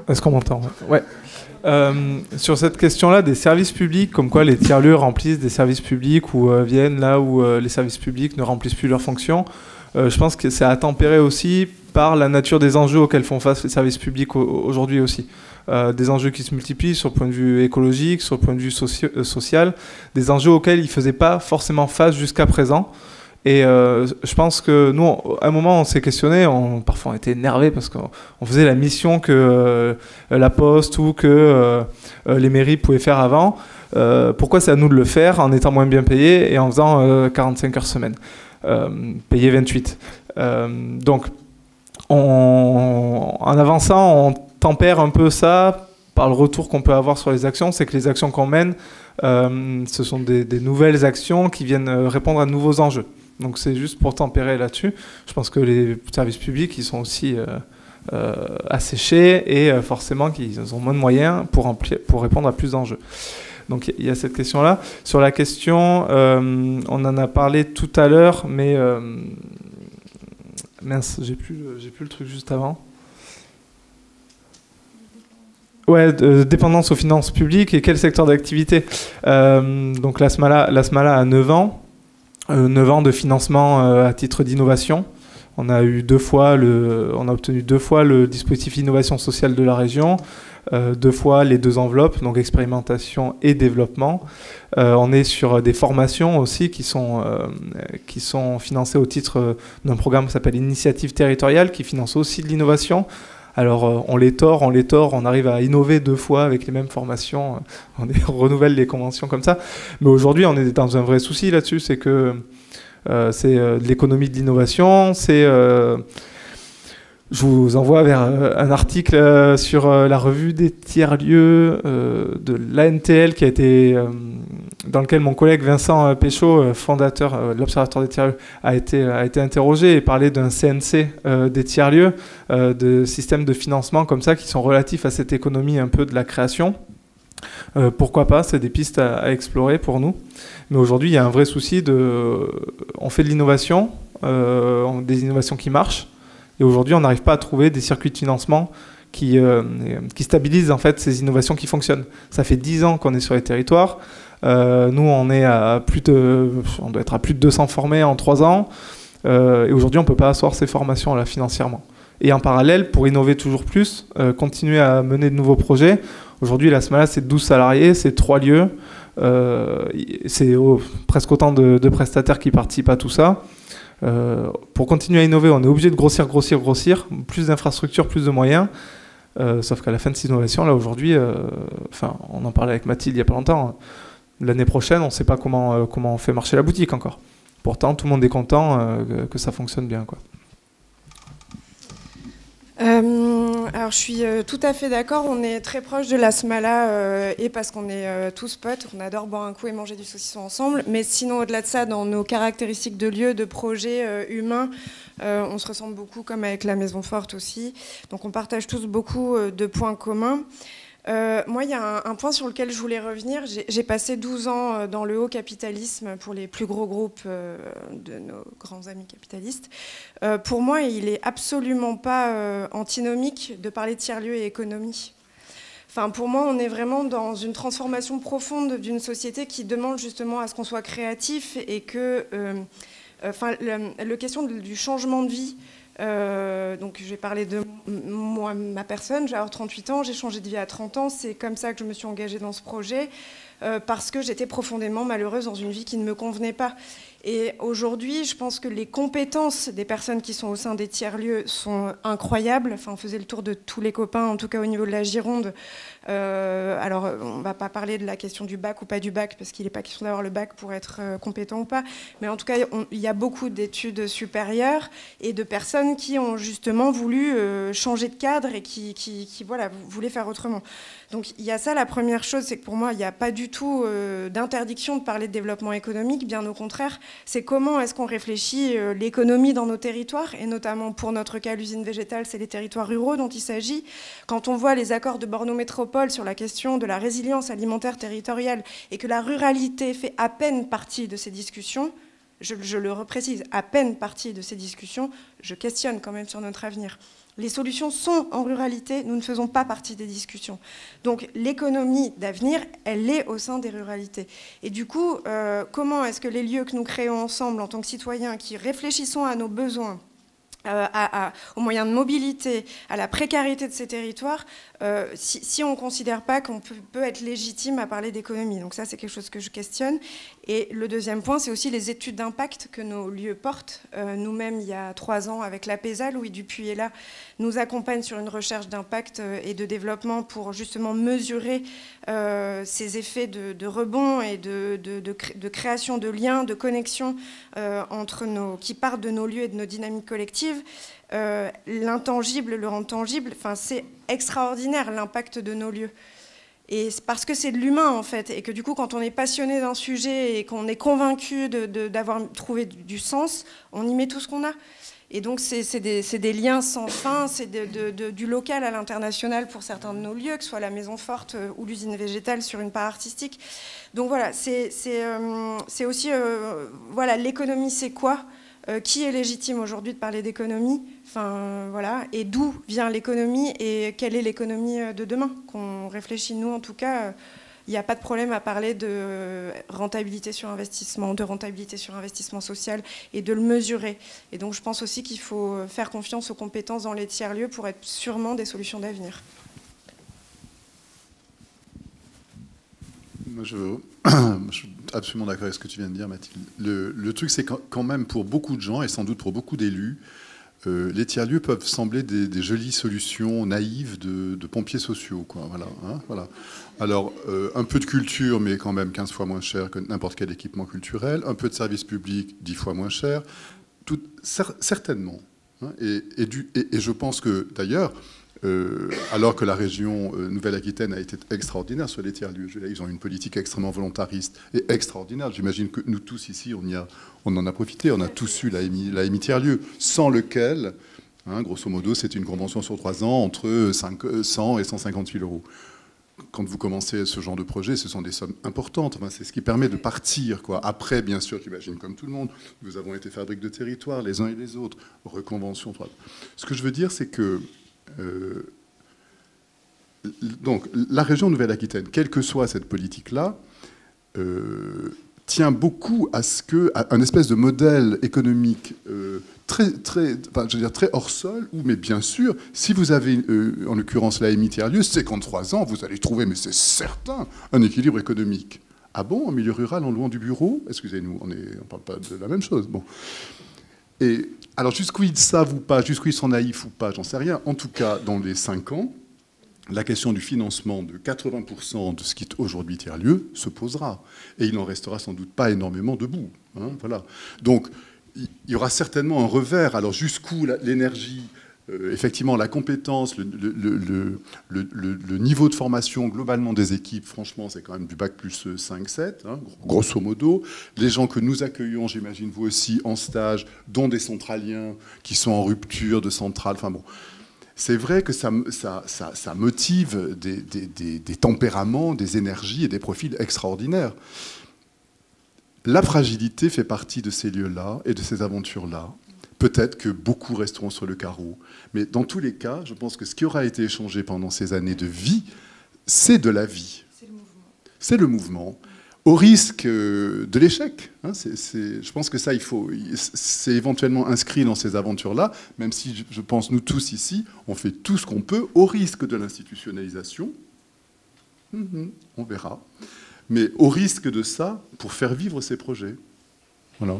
Est-ce qu'on m'entend? Ouais. Sur cette question-là des services publics, comme quoi les tiers-lieux remplissent des services publics ou viennent là où les services publics ne remplissent plus leurs fonctions, je pense que c'est à tempérer aussi par la nature des enjeux auxquels font face les services publics aujourd'hui aussi. Des enjeux qui se multiplient sur le point de vue écologique, sur le point de vue social, des enjeux auxquels ils ne faisaient pas forcément face jusqu'à présent. Et je pense que nous, à un moment, on s'est questionné, parfois on était énervés parce qu'on faisait la mission que la Poste ou que les mairies pouvaient faire avant. Pourquoi c'est à nous de le faire en étant moins bien payés et en faisant 45 heures semaine, payés 28. Donc, en avançant, on tempère un peu ça par le retour qu'on peut avoir sur les actions. C'est que les actions qu'on mène, ce sont des nouvelles actions qui viennent répondre à de nouveaux enjeux. Donc c'est juste pour tempérer là-dessus. Je pense que les services publics, ils sont aussi asséchés et forcément qu'ils ont moins de moyens pour répondre à plus d'enjeux. Donc il y a cette question-là. Sur la question, on en a parlé tout à l'heure, mais mince, j'ai plus le truc juste avant. Ouais, dépendance aux finances publiques et quel secteur d'activité. Donc la SMALA a 9 ans. 9 ans de financement à titre d'innovation. On a obtenu 2 fois le dispositif innovation sociale de la région, 2 fois les 2 enveloppes, donc expérimentation et développement. On est sur des formations aussi qui sont financées au titre d'un programme qui s'appelle Initiative territoriale, qui finance aussi de l'innovation. Alors on les tord, on arrive à innover 2 fois avec les mêmes formations, on renouvelle les conventions comme ça. Mais aujourd'hui, on est dans un vrai souci là-dessus, c'est que c'est de l'économie de l'innovation, je vous envoie vers un article sur la revue des tiers-lieux de l'ANTL qui a été dans lequel mon collègue Vincent Péchaud, fondateur de l'Observatoire des tiers-lieux, a été interrogé et parlait d'un CNC des tiers-lieux, de systèmes de financement comme ça qui sont relatifs à cette économie un peu de la création. Pourquoi pas, c'est des pistes à explorer pour nous. Mais aujourd'hui, il y a un vrai souci on fait de l'innovation, des innovations qui marchent, et aujourd'hui, on n'arrive pas à trouver des circuits de financement qui stabilisent en fait ces innovations qui fonctionnent. Ça fait 10 ans qu'on est sur les territoires. Nous, on doit être à plus de 200 formés en 3 ans. Et aujourd'hui, on ne peut pas asseoir ces formations là financièrement. Et en parallèle, pour innover toujours plus, continuer à mener de nouveaux projets. Aujourd'hui, la SMALA, c'est 12 salariés, c'est 3 lieux. C'est presque autant de prestataires qui participent à tout ça. Pour continuer à innover, on est obligé de grossir. Plus d'infrastructures, plus de moyens. Sauf qu'à la fin de cette innovation, là, aujourd'hui, on en parlait avec Mathilde il n'y a pas longtemps. L'année prochaine, on ne sait pas comment on fait marcher la boutique encore. Pourtant, tout le monde est content que ça fonctionne bien, quoi. Alors je suis tout à fait d'accord, on est très proche de la SMALA et parce qu'on est tous potes, on adore boire un coup et manger du saucisson ensemble, mais sinon au-delà de ça, dans nos caractéristiques de lieu, de projet humain, on se ressemble beaucoup comme avec la Maison Forte aussi, donc on partage tous beaucoup de points communs. Moi, il y a un point sur lequel je voulais revenir. J'ai passé 12 ans dans le haut capitalisme pour les plus gros groupes de nos grands amis capitalistes. Pour moi, il est absolument pas antinomique de parler de tiers-lieux et économie. Enfin, pour moi, on est vraiment dans une transformation profonde d'une société qui demande justement à ce qu'on soit créatif et que la question du changement de vie. Donc je vais parler de moi, ma personne, j'ai alors 38 ans, j'ai changé de vie à 30 ans, c'est comme ça que je me suis engagée dans ce projet, parce que j'étais profondément malheureuse dans une vie qui ne me convenait pas. Et aujourd'hui, je pense que les compétences des personnes qui sont au sein des tiers-lieux sont incroyables. Enfin, on faisait le tour de tous les copains, en tout cas au niveau de la Gironde. Alors, on ne va pas parler de la question du bac ou pas du bac, parce qu'il n'est pas question d'avoir le bac pour être compétent ou pas. Mais en tout cas, il y a beaucoup d'études supérieures et de personnes qui ont justement voulu changer de cadre et qui voilà, voulaient faire autrement. Donc, il y a ça, la première chose, c'est que pour moi, il n'y a pas du tout d'interdiction de parler de développement économique, bien au contraire. C'est comment est-ce qu'on réfléchit l'économie dans nos territoires, et notamment pour notre cas, l'usine végétale, c'est les territoires ruraux dont il s'agit. Quand on voit les accords de Bordeaux-Métropole sur la question de la résilience alimentaire territoriale et que la ruralité fait à peine partie de ces discussions, je le reprécise, à peine partie de ces discussions, je questionne quand même sur notre avenir. Les solutions sont en ruralité, nous ne faisons pas partie des discussions. Donc l'économie d'avenir, elle est au sein des ruralités. Et du coup, comment est-ce que les lieux que nous créons ensemble en tant que citoyens, qui réfléchissons à nos besoins, aux moyens de mobilité, à la précarité de ces territoires, si on ne considère pas qu'on peut être légitime à parler d'économie. Donc ça, c'est quelque chose que je questionne. Et le deuxième point, c'est aussi les études d'impact que nos lieux portent. Nous-mêmes, il y a 3 ans, avec l'APESA, Louis Dupuy est là, nous accompagne sur une recherche d'impact et de développement pour justement mesurer ces effets de rebond et de création de liens, de connexions qui partent de nos lieux et de nos dynamiques collectives. L'intangible, le rendre tangible, c'est extraordinaire l'impact de nos lieux. Et c'est parce que c'est de l'humain en fait, et que du coup quand on est passionné d'un sujet et qu'on est convaincu d'avoir trouvé du sens, on y met tout ce qu'on a. Et donc c'est des liens sans fin, c'est du local à l'international pour certains de nos lieux, que ce soit la Maison Forte ou l'usine végétale sur une part artistique. Donc voilà, c'est aussi, voilà, l'économie c'est quoi ? Qui est légitime aujourd'hui de parler d'économie, voilà, et d'où vient l'économie et quelle est l'économie de demain, qu'on réfléchit nous en tout cas. Il n'y a pas de problème à parler de rentabilité sur investissement, de rentabilité sur investissement social et de le mesurer. Et donc je pense aussi qu'il faut faire confiance aux compétences dans les tiers-lieux pour être sûrement des solutions d'avenir. Moi, je suis absolument d'accord avec ce que tu viens de dire, Mathilde. Le truc, c'est quand même pour beaucoup de gens, et sans doute pour beaucoup d'élus, les tiers-lieux peuvent sembler des jolies solutions naïves de pompiers sociaux, quoi. Voilà, hein, voilà. Alors, un peu de culture, mais quand même 15 fois moins cher que n'importe quel équipement culturel. Un peu de service public, 10 fois moins cher. Certainement. Hein, et je pense que, d'ailleurs, Alors que la région Nouvelle-Aquitaine a été extraordinaire sur les tiers-lieux. Ils ont une politique extrêmement volontariste et extraordinaire. J'imagine que nous tous ici, on en a profité. On a tous eu l'AMI tiers-lieux, sans lequel, grosso modo, c'est une convention sur 3 ans entre 100 et 150 000 euros. Quand vous commencez ce genre de projet, ce sont des sommes importantes. Enfin, c'est ce qui permet de partir, quoi. Après, bien sûr, j'imagine comme tout le monde, nous avons été fabrique de territoire, les uns et les autres, reconvention. Ce que je veux dire, c'est que donc, la région Nouvelle-Aquitaine, quelle que soit cette politique-là, tient beaucoup à un espèce de modèle économique très hors sol, où, mais bien sûr, si vous avez, en l'occurrence, l'AMI tiers-lieu, 53 ans, vous allez trouver, mais c'est certain, un équilibre économique. Ah bon, en milieu rural, en louant du bureau? Excusez-nous, on ne parle pas de la même chose. Bon. Et alors, jusqu'où ils savent ou pas, jusqu'où ils sont naïfs ou pas, j'en sais rien. En tout cas, dans les 5 ans, la question du financement de 80% de ce qui est aujourd'hui tiers-lieu se posera. Et il n'en restera sans doute pas énormément debout. Voilà. Donc, il y aura certainement un revers. Alors, jusqu'où l'énergie, effectivement, la compétence, le niveau de formation globalement des équipes, franchement, c'est quand même du bac plus 5-7, grosso modo. Les gens que nous accueillons, j'imagine vous aussi, en stage, dont des centraliens qui sont en rupture de centrale. Enfin bon, c'est vrai que ça motive des tempéraments, des énergies et des profils extraordinaires. La fragilité fait partie de ces lieux-là et de ces aventures-là. Peut-être que beaucoup resteront sur le carreau. Mais dans tous les cas, je pense que ce qui aura été échangé pendant ces années de vie, c'est de la vie. C'est le mouvement. C'est le mouvement. Au risque de l'échec. Je pense que ça, c'est éventuellement inscrit dans ces aventures-là, même si je pense, nous tous ici, on fait tout ce qu'on peut au risque de l'institutionnalisation. On verra. Mais au risque de ça, pour faire vivre ces projets. Voilà.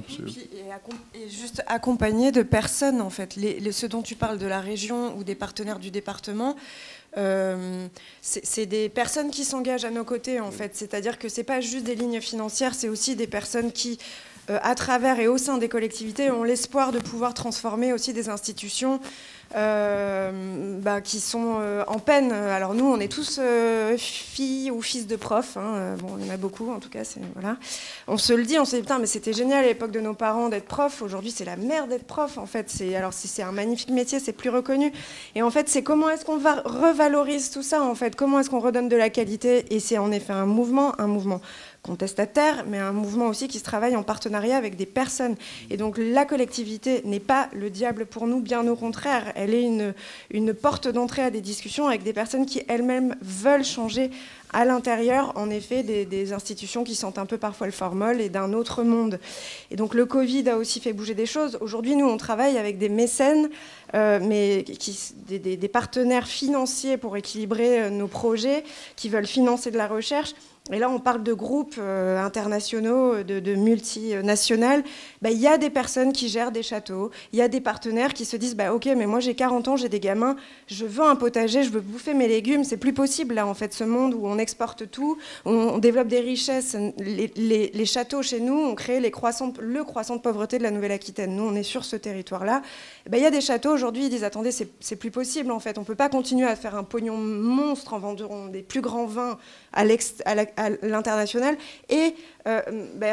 Et juste accompagné de personnes, en fait. Ceux dont tu parles de la région ou des partenaires du département, c'est des personnes qui s'engagent à nos côtés, en fait. C'est-à-dire que ce n'est pas juste des lignes financières, c'est aussi des personnes qui, à travers et au sein des collectivités, ont l'espoir de pouvoir transformer aussi des institutions qui sont en peine. Alors nous, on est tous filles ou fils de profs. Bon, il y en a beaucoup, en tout cas. Voilà. On se le dit, on se dit, putain, mais c'était génial à l'époque de nos parents d'être prof. Aujourd'hui, c'est la merde d'être prof, en fait. Alors, c'est un magnifique métier, c'est plus reconnu. Et en fait, c'est comment est-ce qu'on revalorise tout ça, en fait. Comment est-ce qu'on redonne de la qualité? Et c'est en effet un mouvement contestataire, mais un mouvement aussi qui se travaille en partenariat avec des personnes. Et donc la collectivité n'est pas le diable pour nous, bien au contraire. Elle est une porte d'entrée à des discussions avec des personnes qui elles-mêmes veulent changer à l'intérieur, en effet, des institutions qui sentent un peu parfois le formol et d'un autre monde. Et donc le Covid a aussi fait bouger des choses. Aujourd'hui, nous, on travaille avec des mécènes, mais des partenaires financiers pour équilibrer nos projets, qui veulent financer de la recherche. Et là, on parle de groupes internationaux, de multinationales. Il y a des personnes qui gèrent des châteaux. Il y a des partenaires qui se disent OK, mais moi j'ai 40 ans, j'ai des gamins, je veux un potager, je veux bouffer mes légumes. C'est plus possible, là, en fait, ce monde où on exporte tout, où on développe des richesses. Les châteaux chez nous ont créé le croissant de pauvreté de la Nouvelle-Aquitaine. Nous, on est sur ce territoire-là. Il y a des châteaux aujourd'hui, ils disent attendez, c'est plus possible, en fait. On ne peut pas continuer à faire un pognon monstre en vendant des plus grands vins à l'international et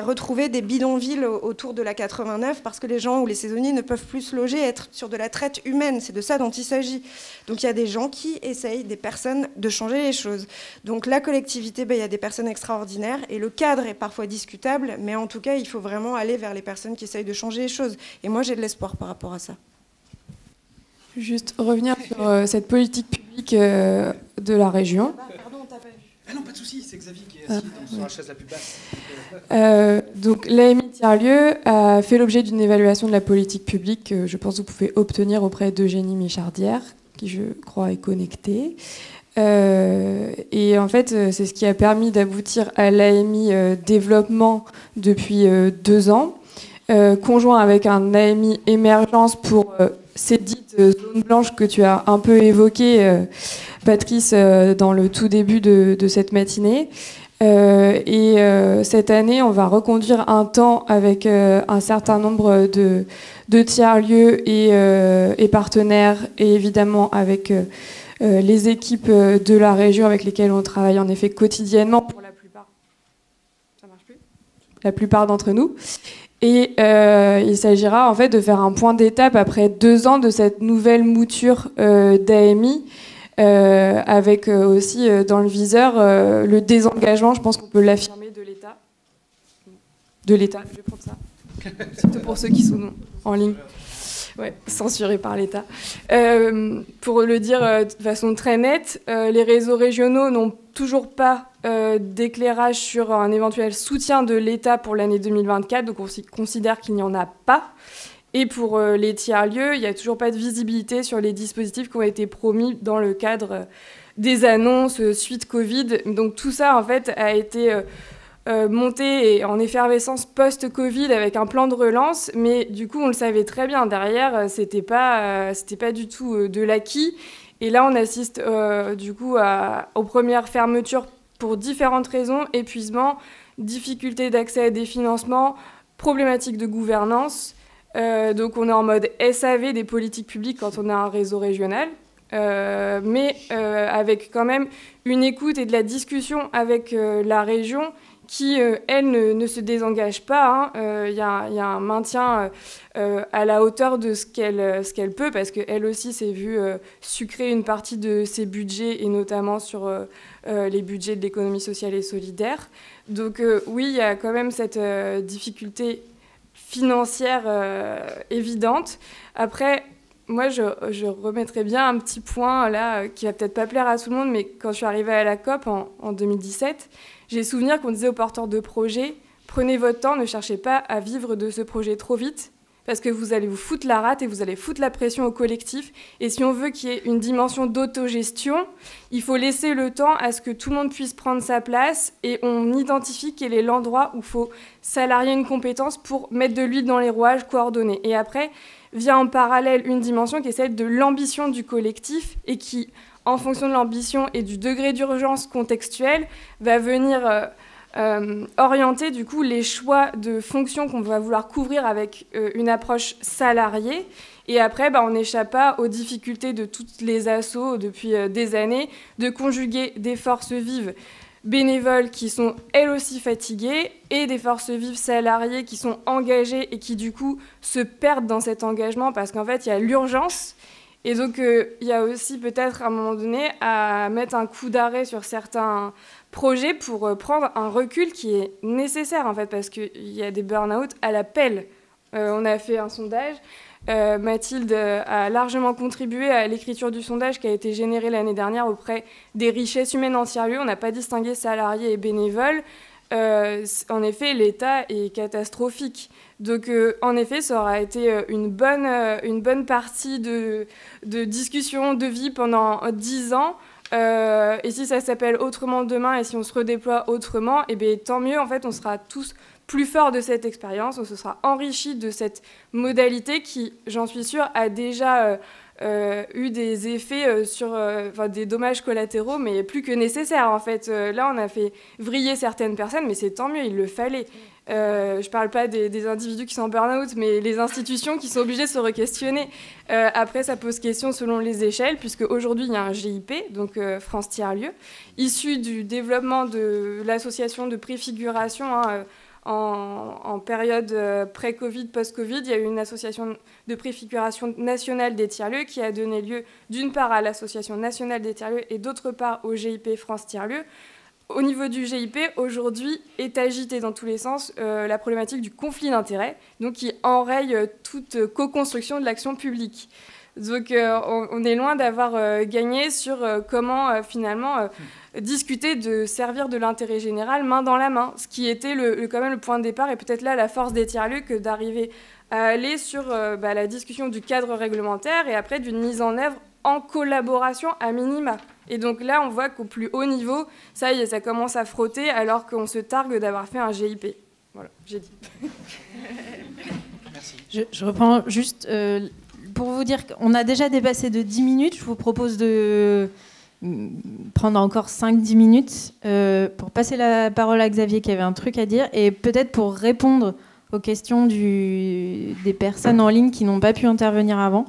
retrouver des bidonvilles autour de la 89 parce que les gens ou les saisonniers ne peuvent plus se loger, être sur de la traite humaine. C'est de ça dont il s'agit. Donc il y a des gens qui essayent, des personnes, de changer les choses. Donc la collectivité, il y a des personnes extraordinaires et le cadre est parfois discutable, mais en tout cas, il faut vraiment aller vers les personnes qui essayent de changer les choses. Et moi, j'ai de l'espoir par rapport à ça. Juste revenir sur cette politique publique de la région. Ah non, pas de souci, c'est Xavier qui est assis sur la chaise la plus basse. Donc l'AMI tiers-lieu a fait l'objet d'une évaluation de la politique publique que je pense que vous pouvez obtenir auprès d'Eugénie Michardière, qui je crois est connectée. Et en fait, c'est ce qui a permis d'aboutir à l'AMI développement depuis 2 ans, conjoint avec un AMI émergence pour ces dites zones blanches que tu as un peu évoquées, Patrice, dans le tout début de cette matinée. Et cette année, on va reconduire un temps avec un certain nombre de tiers-lieux et partenaires, et évidemment avec les équipes de la région avec lesquelles on travaille en effet quotidiennement pour la plupart. Ça marche plus ? La plupart d'entre nous. Et il s'agira en fait de faire un point d'étape après 2 ans de cette nouvelle mouture d'AMI, avec aussi dans le viseur le désengagement, je pense qu'on peut l'affirmer, de l'État. De l'État, je vais prendre ça. Surtout pour ceux qui sont en ligne. Ouais, censurés par l'État. Pour le dire de façon très nette, les réseaux régionaux n'ont toujours pas d'éclairage sur un éventuel soutien de l'État pour l'année 2024, donc on considère qu'il n'y en a pas. Et pour les tiers-lieux, il n'y a toujours pas de visibilité sur les dispositifs qui ont été promis dans le cadre des annonces suite Covid. Donc tout ça, en fait, a été monté en effervescence post-Covid avec un plan de relance, mais du coup, on le savait très bien, derrière, c'était pas du tout de l'acquis. Et là, on assiste du coup aux premières fermetures pour différentes raisons: épuisement, difficulté d'accès à des financements, problématiques de gouvernance. Donc on est en mode SAV des politiques publiques quand on a un réseau régional, mais avec quand même une écoute et de la discussion avec la région qui, elle, ne se désengage pas. Il y a un maintien à la hauteur de ce qu'elle peut, parce qu'elle aussi s'est vue sucrer une partie de ses budgets, et notamment sur les budgets de l'économie sociale et solidaire. Donc oui, il y a quand même cette difficulté financière évidente. Après, moi, je remettrais bien un petit point là qui va peut-être pas plaire à tout le monde, mais quand je suis arrivée à la COP en 2017, j'ai souvenir qu'on disait aux porteurs de projets: prenez votre temps, ne cherchez pas à vivre de ce projet trop vite, parce que vous allez vous foutre la rate et vous allez foutre la pression au collectif. Et si on veut qu'il y ait une dimension d'autogestion, il faut laisser le temps à ce que tout le monde puisse prendre sa place, et on identifie quel est l'endroit où il faut salarier une compétence pour mettre de l'huile dans les rouages, coordonner. Et après, vient en parallèle une dimension qui est celle de l'ambition du collectif, et qui, en fonction de l'ambition et du degré d'urgence contextuel, va venir orienter du coup les choix de fonctions qu'on va vouloir couvrir avec une approche salariée. Et après, on n'échappe pas aux difficultés de toutes les assos depuis des années de conjuguer des forces vives bénévoles qui sont elles aussi fatiguées et des forces vives salariées qui sont engagées et qui du coup se perdent dans cet engagement parce qu'en fait il y a l'urgence. Et donc il y a aussi peut-être à un moment donné à mettre un coup d'arrêt sur certains projets pour prendre un recul qui est nécessaire en fait, parce qu'il y a des burn-out à la pelle. On a fait un sondage. Mathilde a largement contribué à l'écriture du sondage qui a été généré l'année dernière auprès des richesses humaines en tiers-lieu. On n'a pas distingué salariés et bénévoles. En effet, l'État est catastrophique. Donc, en effet, ça aura été une bonne partie de discussion, de vie pendant 10 ans. Et si ça s'appelle autrement demain et si on se redéploie autrement, tant mieux. En fait, on sera tous plus fort de cette expérience, on se sera enrichi de cette modalité qui, j'en suis sûre, a déjà eu des effets sur des dommages collatéraux, mais plus que nécessaires en fait. Là, on a fait vriller certaines personnes, mais c'est tant mieux, il le fallait. Je ne parle pas des individus qui sont en burn-out, mais les institutions qui sont obligées de se re-questionner. Après, ça pose question selon les échelles, puisque aujourd'hui, il y a un GIP, donc France Tiers-Lieux, issu du développement de l'association de préfiguration, en période pré-Covid, post-Covid. Il y a eu une association de préfiguration nationale des tiers-lieux qui a donné lieu d'une part à l'association nationale des tiers-lieux et d'autre part au GIP France Tiers-lieux. Au niveau du GIP, aujourd'hui, est agitée dans tous les sens la problématique du conflit d'intérêts, donc qui enraye toute co-construction de l'action publique. Donc on est loin d'avoir gagné sur comment finalement discuter de servir de l'intérêt général main dans la main, ce qui était quand même le point de départ et peut-être là la force des tiers-lieux que d'arriver à aller sur la discussion du cadre réglementaire et après d'une mise en œuvre en collaboration à minima. Et donc là on voit qu'au plus haut niveau, ça y est, ça commence à frotter alors qu'on se targue d'avoir fait un GIP. Voilà, j'ai dit. Merci. Je reprends juste... pour vous dire qu'on a déjà dépassé de 10 minutes, je vous propose de prendre encore 5-10 minutes pour passer la parole à Xavier qui avait un truc à dire et peut-être pour répondre aux questions des personnes en ligne qui n'ont pas pu intervenir avant.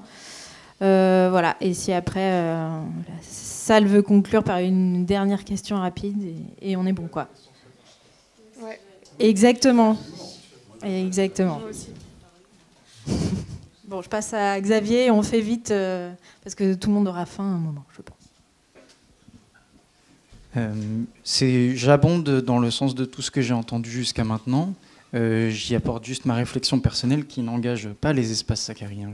Voilà. Et si après, la salle veut conclure par une dernière question rapide, et on est bon, quoi. Ouais. Exactement. Exactement. Moi aussi. Bon, je passe à Xavier, on fait vite, parce que tout le monde aura faim à un moment, je pense. J'abonde dans le sens de tout ce que j'ai entendu jusqu'à maintenant. J'y apporte juste ma réflexion personnelle qui n'engage pas les espaces Zacharie. Hein.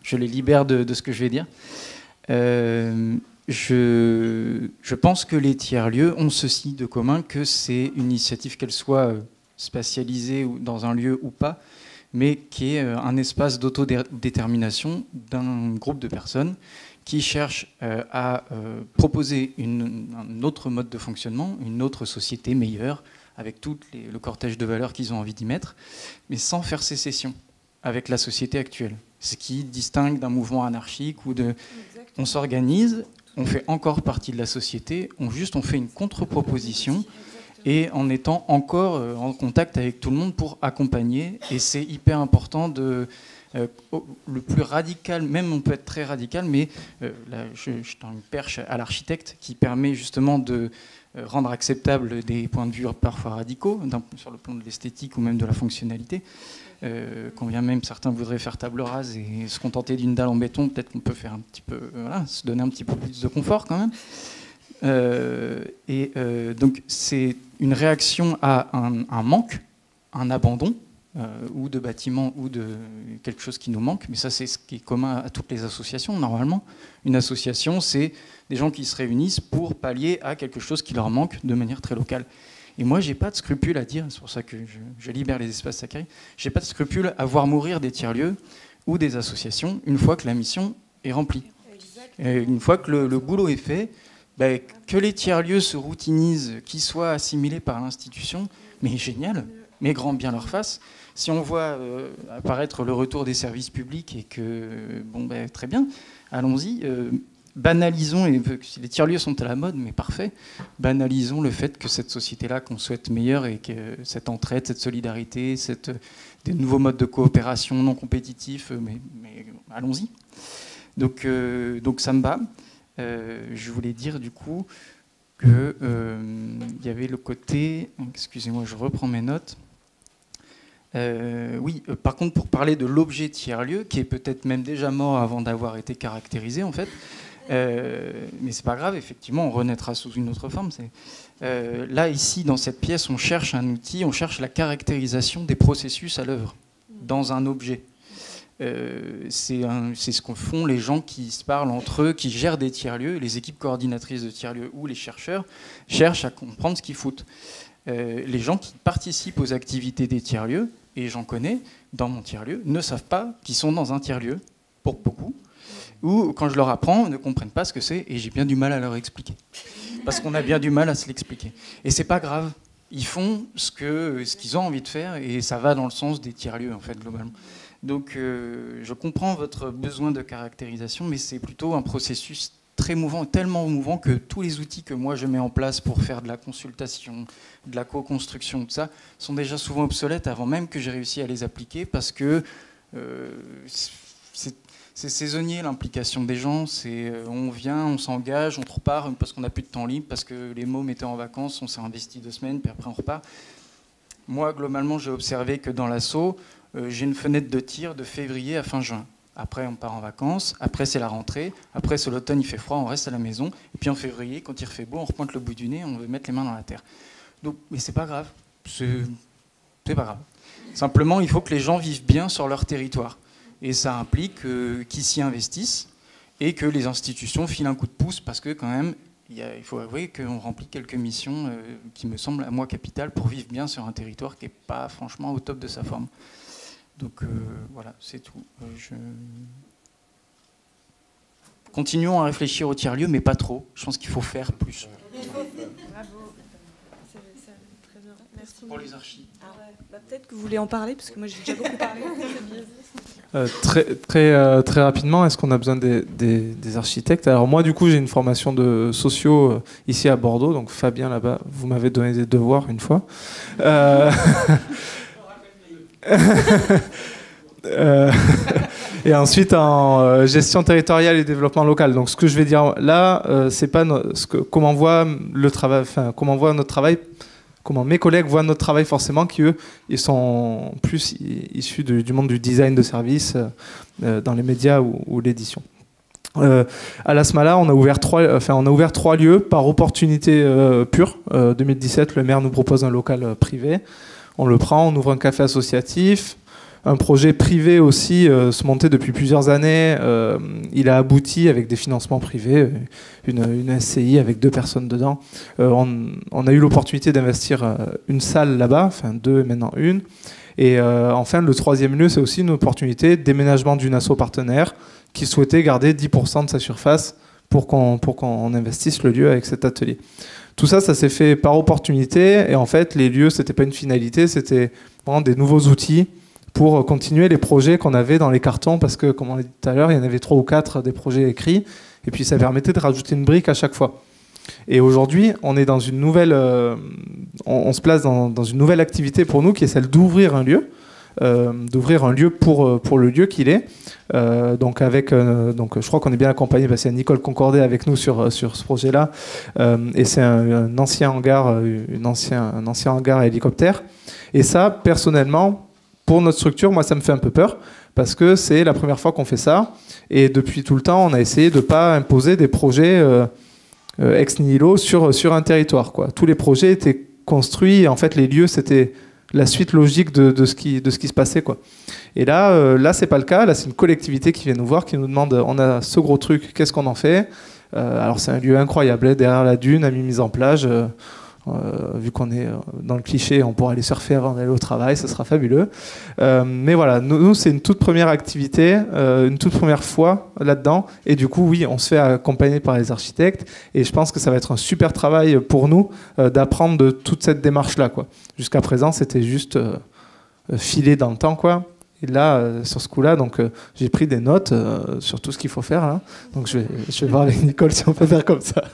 Je les libère de ce que je vais dire. Je pense que les tiers-lieux ont ceci de commun, que c'est une initiative, qu'elle soit spatialisée dans un lieu ou pas, mais qui est un espace d'autodétermination d'un groupe de personnes qui cherchent à proposer un autre mode de fonctionnement, une autre société meilleure, avec tout le cortège de valeurs qu'ils ont envie d'y mettre, mais sans faire sécession avec la société actuelle. Ce qui distingue d'un mouvement anarchique où on s'organise, on fait encore partie de la société, on fait une contre-proposition, et en étant encore en contact avec tout le monde pour accompagner. Et c'est hyper important le plus radical, même on peut être très radical, mais là, je tends une perche à l'architecte qui permet justement de rendre acceptable des points de vue parfois radicaux, sur le plan de l'esthétique ou même de la fonctionnalité. Quand bien même certains voudraient faire table rase et se contenter d'une dalle en béton, peut-être qu'on peut faire un petit peu, se donner un petit peu plus de confort quand même. Donc c'est une réaction à un manque, un abandon, ou de bâtiments ou de quelque chose qui nous manque, mais ça c'est ce qui est commun à toutes les associations normalement. Une association, c'est des gens qui se réunissent pour pallier à quelque chose qui leur manque de manière très locale. Et moi j'ai pas de scrupule à dire, c'est pour ça que je libère les espaces Zacharie, j'ai pas de scrupule à voir mourir des tiers-lieux ou des associations une fois que la mission est remplie. Et une fois que le boulot est fait, que les tiers-lieux se routinisent, qu'ils soient assimilés par l'institution, mais génial, mais grand bien leur face. Si on voit apparaître le retour des services publics et que, très bien, allons-y, banalisons, et les tiers-lieux sont à la mode, mais parfait, banalisons le fait que cette société-là qu'on souhaite meilleure et que cette entraide, cette solidarité, des nouveaux modes de coopération non compétitifs, mais allons-y. Donc ça me bat. Je voulais dire du coup qu'il y avait le côté... Excusez-moi, je reprends mes notes. Par contre, pour parler de l'objet tiers-lieu, qui est peut-être même déjà mort avant d'avoir été caractérisé, en fait, mais c'est pas grave, effectivement, on renaîtra sous une autre forme. Là, ici, dans cette pièce, on cherche un outil, on cherche la caractérisation des processus à l'œuvre dans un objet. C'est ce que font les gens qui se parlent entre eux, qui gèrent des tiers-lieux, les équipes coordinatrices de tiers-lieux ou les chercheurs cherchent à comprendre ce qu'ils foutent. Les gens qui participent aux activités des tiers-lieux, et j'en connais dans mon tiers-lieu, ne savent pas qu'ils sont dans un tiers-lieu, pour beaucoup, ou quand je leur apprends, ne comprennent pas ce que c'est, et j'ai bien du mal à leur expliquer. Parce qu'on a bien du mal à se l'expliquer. Et c'est pas grave, ils font ce qu'ils ont envie de faire, et ça va dans le sens des tiers-lieux, en fait, globalement. Donc je comprends votre besoin de caractérisation, mais c'est plutôt un processus très mouvant, tellement mouvant que tous les outils que moi je mets en place pour faire de la consultation, de la co-construction, tout ça, sont déjà souvent obsolètes avant même que j'ai réussi à les appliquer, parce que c'est saisonnier l'implication des gens, on vient, on s'engage, on repart parce qu'on n'a plus de temps libre, parce que les mômes étaient en vacances, on s'est investi 2 semaines, puis après on repart. Moi, globalement, j'ai observé que dans l'assaut, j'ai une fenêtre de tir de février à fin juin. Après, on part en vacances. Après, c'est la rentrée. Après, c'est l'automne, il fait froid, on reste à la maison. Et puis en février, quand il refait beau, on repointe le bout du nez, on veut mettre les mains dans la terre. Donc, mais c'est pas grave. C'est pas grave. Simplement, il faut que les gens vivent bien sur leur territoire. Et ça implique qu'ils s'y investissent et que les institutions filent un coup de pouce, parce que quand même, il faut avouer qu'on remplit quelques missions qui me semblent à moi capitales pour vivre bien sur un territoire qui n'est pas franchement au top de sa forme. Donc voilà, c'est tout. Continuons à réfléchir au tiers-lieu, mais pas trop. Je pense qu'il faut faire plus. Bravo. C'est très bien. Merci. Pour les archives. Ah ouais. Peut-être que vous voulez en parler, parce que moi j'ai déjà beaucoup parlé. Très rapidement, est-ce qu'on a besoin des architectes? Alors moi, du coup, j'ai une formation de socio ici à Bordeaux, donc Fabien là-bas, vous m'avez donné des devoirs une fois. Et ensuite en gestion territoriale et développement local. Donc ce que je vais dire là, c'est pas comment on voit le travail, enfin comment on voit notre travail, comment mes collègues voient notre travail forcément, qui eux, ils sont plus issus du monde du design de services dans les médias ou l'édition. À la SMALA, on a ouvert 3 lieux par opportunité pure. 2017, le maire nous propose un local privé. On le prend, on ouvre un café associatif. Un projet privé aussi se montait depuis plusieurs années. Il a abouti avec des financements privés, une SCI avec 2 personnes dedans. On a eu l'opportunité d'investir une salle là-bas, enfin 2 et maintenant 1. Et enfin, le 3e lieu, c'est aussi une opportunité de déménagement d'une asso partenaire qui souhaitait garder 10% de sa surface pour qu'on investisse le lieu avec cet atelier. Tout ça, ça s'est fait par opportunité. Et en fait, les lieux, c'était pas une finalité, c'était vraiment des nouveaux outils pour continuer les projets qu'on avait dans les cartons, parce que, comme on l'a dit tout à l'heure, il y en avait 3 ou 4 des projets écrits, et puis ça permettait de rajouter une brique à chaque fois. Et aujourd'hui, on est dans une nouvelle, on se place dans une nouvelle activité pour nous, qui est celle d'ouvrir un lieu, pour le lieu qu'il est. Donc je crois qu'on est bien accompagné, parce qu'il y a Nicole Concordet avec nous sur ce projet-là, et c'est un ancien hangar, un ancien hangar à hélicoptère. Et ça, personnellement, pour notre structure, moi, ça me fait un peu peur, parce que c'est la première fois qu'on fait ça, et depuis tout le temps, on a essayé de ne pas imposer des projets ex nihilo sur un territoire, quoi. Tous les projets étaient construits, et en fait, les lieux, c'était la suite logique de ce qui se passait, quoi. Et là, c'est pas le cas. Là, c'est une collectivité qui vient nous voir, qui nous demande, on a ce gros truc, qu'est-ce qu'on en fait? Alors, c'est un lieu incroyable, derrière la dune, à mi-mise en plage. Vu qu'on est dans le cliché, on pourra aller surfer avant d'aller au travail, ce sera fabuleux. Mais voilà, nous c'est une toute première activité, une toute première fois là-dedans. Et du coup, oui, on se fait accompagner par les architectes. Et je pense que ça va être un super travail pour nous d'apprendre de toute cette démarche-là, quoi. Jusqu'à présent, c'était juste filer dans le temps, quoi. Et là, sur ce coup-là, donc j'ai pris des notes sur tout ce qu'il faut faire, là. Donc je vais voir avec Nicole si on peut faire comme ça.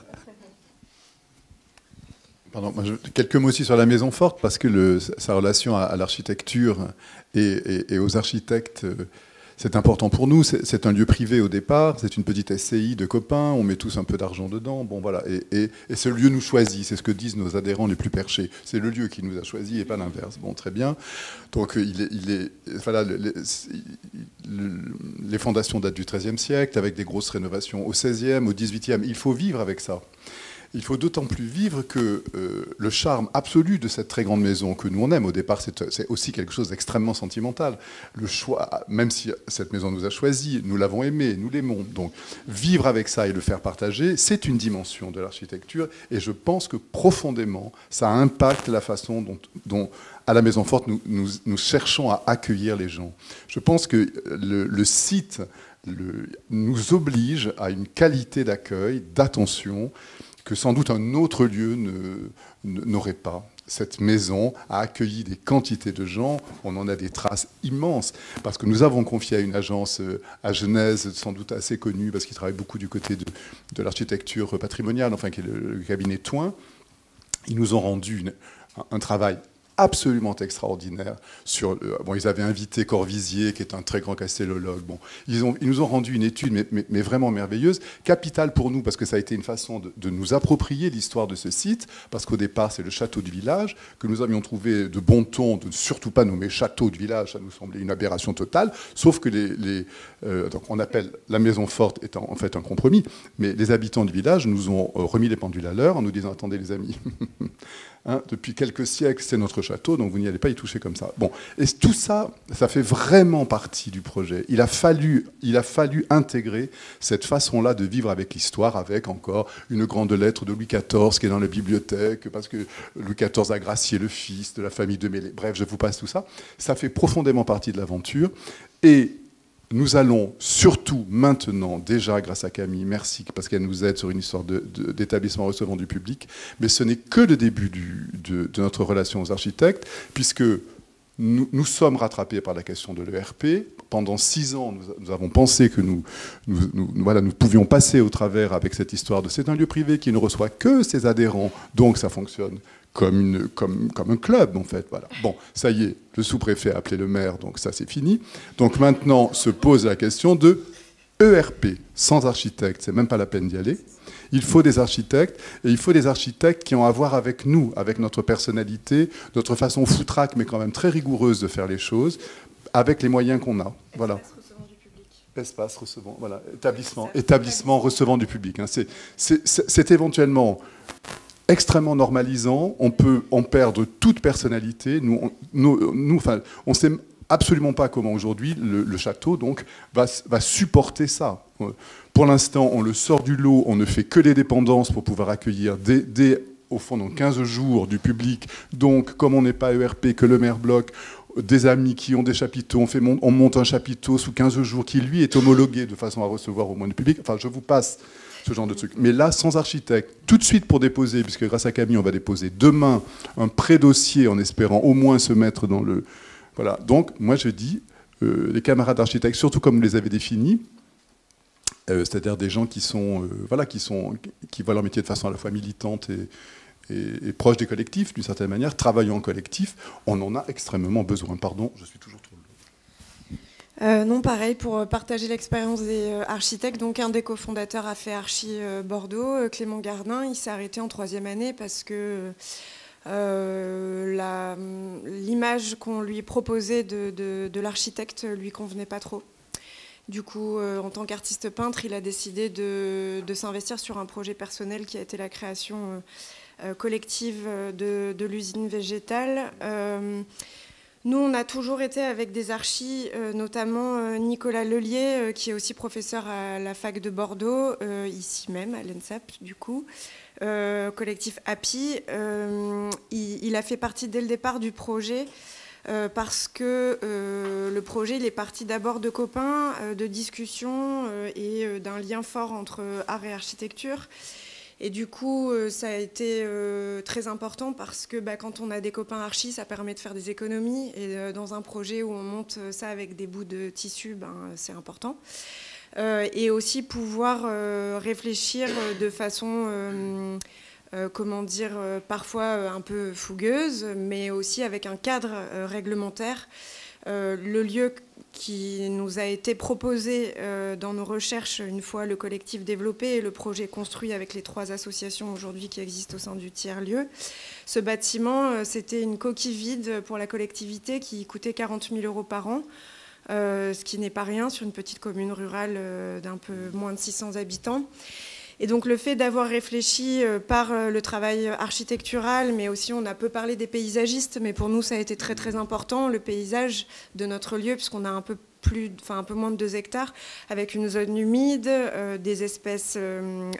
Pardon, quelques mots aussi sur la Maison Forte, parce que sa relation à l'architecture et aux architectes, c'est important pour nous. C'est un lieu privé au départ, c'est une petite SCI de copains, on met tous un peu d'argent dedans. Bon, voilà. Et ce lieu nous choisit, c'est ce que disent nos adhérents les plus perchés. C'est le lieu qui nous a choisi et pas l'inverse. Bon, très bien. Donc, voilà, les fondations datent du XIIIe siècle, avec des grosses rénovations au XVIe, au XVIIIe. Il faut vivre avec ça. Il faut d'autant plus vivre que le charme absolu de cette très grande maison que nous on aime, au départ c'est aussi quelque chose d'extrêmement sentimental. Le choix, même si cette maison nous a choisi, nous l'avons aimé, nous l'aimons. Donc vivre avec ça et le faire partager, c'est une dimension de l'architecture, et je pense que profondément ça impacte la façon dont à la Maison Forte nous cherchons à accueillir les gens. Je pense que le site nous oblige à une qualité d'accueil, d'attention, que sans doute un autre lieu n'aurait pas. Cette maison a accueilli des quantités de gens, on en a des traces immenses, parce que nous avons confié à une agence à Genèse, sans doute assez connue, parce qu'il travaille beaucoup du côté de l'architecture patrimoniale, enfin qui est le cabinet Toin. Ils nous ont rendu un travail absolument extraordinaire. Ils avaient invité Corvisier, qui est un très grand castellologue. Bon, ils nous ont rendu une étude, mais vraiment merveilleuse, capitale pour nous, parce que ça a été une façon de nous approprier l'histoire de ce site, parce qu'au départ, c'est le château du village, que nous avions trouvé de bon ton de ne surtout pas nommer château de village, ça nous semblait une aberration totale, sauf que donc on appelle la Maison Forte étant en fait un compromis, mais les habitants du village nous ont remis les pendules à l'heure en nous disant « Attendez les amis ». Hein, depuis quelques siècles, c'est notre château, donc vous n'y allez pas y toucher comme ça. Bon, et tout ça, ça fait vraiment partie du projet. Il a fallu intégrer cette façon-là de vivre avec l'histoire, avec encore une grande lettre de Louis XIV qui est dans la bibliothèque, parce que Louis XIV a gracié le fils de la famille de Mélé. Bref, je vous passe tout ça. Ça fait profondément partie de l'aventure. Et nous allons surtout maintenant, déjà grâce à Camille, merci, parce qu'elle nous aide sur une histoire d'établissement recevant du public, mais ce n'est que le début de notre relation aux architectes, puisque nous sommes rattrapés par la question de l'ERP. Pendant 6 ans, nous avons pensé que nous pouvions passer au travers avec cette histoire de c'est un lieu privé qui ne reçoit que ses adhérents, donc ça fonctionne comme un club, en fait. Voilà. Bon, ça y est, le sous-préfet a appelé le maire, donc ça, c'est fini. Donc maintenant, se pose la question de ERP, sans architecte, c'est même pas la peine d'y aller. Il faut des architectes, et il faut des architectes qui ont à voir avec nous, avec notre personnalité, notre façon foutraque, mais quand même très rigoureuse de faire les choses, avec les moyens qu'on a. Voilà. Espace recevant, voilà. Établissement recevant du public. Hein. C'est éventuellement extrêmement normalisant. On peut en perdre toute personnalité. Nous, enfin, on ne sait absolument pas comment aujourd'hui le château donc va supporter ça. Pour l'instant, on le sort du lot. On ne fait que des dépendances pour pouvoir accueillir au fond, dans 15 jours du public. Donc, comme on n'est pas ERP, que le maire bloque, des amis qui ont des chapiteaux, on monte un chapiteau sous 15 jours qui, lui, est homologué de façon à recevoir au moins du public. Enfin, je vous passe ce genre de truc. Mais là, sans architecte, tout de suite pour déposer, puisque grâce à Camille, on va déposer demain un pré-dossier en espérant au moins se mettre dans le... Voilà. Donc, moi, je dis, les camarades architectes, surtout comme vous les avez définis, c'est-à-dire des gens qui voient leur métier de façon à la fois militante et proche des collectifs, d'une certaine manière, travaillant en collectif, on en a extrêmement besoin. Pardon, je suis toujours trop long. Non, pareil, pour partager l'expérience des architectes, donc un des cofondateurs a fait Archi Bordeaux, Clément Gardin, il s'est arrêté en 3e année parce que l'image qu'on lui proposait de l'architecte lui convenait pas trop. Du coup, en tant qu'artiste peintre, il a décidé de s'investir sur un projet personnel qui a été la création collective de l'usine végétale. Nous, on a toujours été avec des archis, notamment Nicolas Lelier, qui est aussi professeur à la fac de Bordeaux, ici même, à l'ENSAP, du coup, collectif Happy. Il a fait partie dès le départ du projet, parce que le projet, il est parti d'abord de copains, de discussions et d'un lien fort entre art et architecture. Et du coup, ça a été très important parce que quand on a des copains archis, ça permet de faire des économies. Et dans un projet où on monte ça avec des bouts de tissu, c'est important. Et aussi pouvoir réfléchir de façon, parfois un peu fougueuse, mais aussi avec un cadre réglementaire. Le lieu qui nous a été proposé dans nos recherches une fois le collectif développé et le projet construit avec les 3 associations aujourd'hui qui existent au sein du tiers-lieu. Ce bâtiment, c'était une coquille vide pour la collectivité qui coûtait 40 000 € par an, ce qui n'est pas rien sur une petite commune rurale d'un peu moins de 600 habitants. Et donc le fait d'avoir réfléchi par le travail architectural, mais aussi on a peu parlé des paysagistes, mais pour nous ça a été très très important, le paysage de notre lieu, puisqu'on a un peu moins de 2 hectares, avec une zone humide, des espèces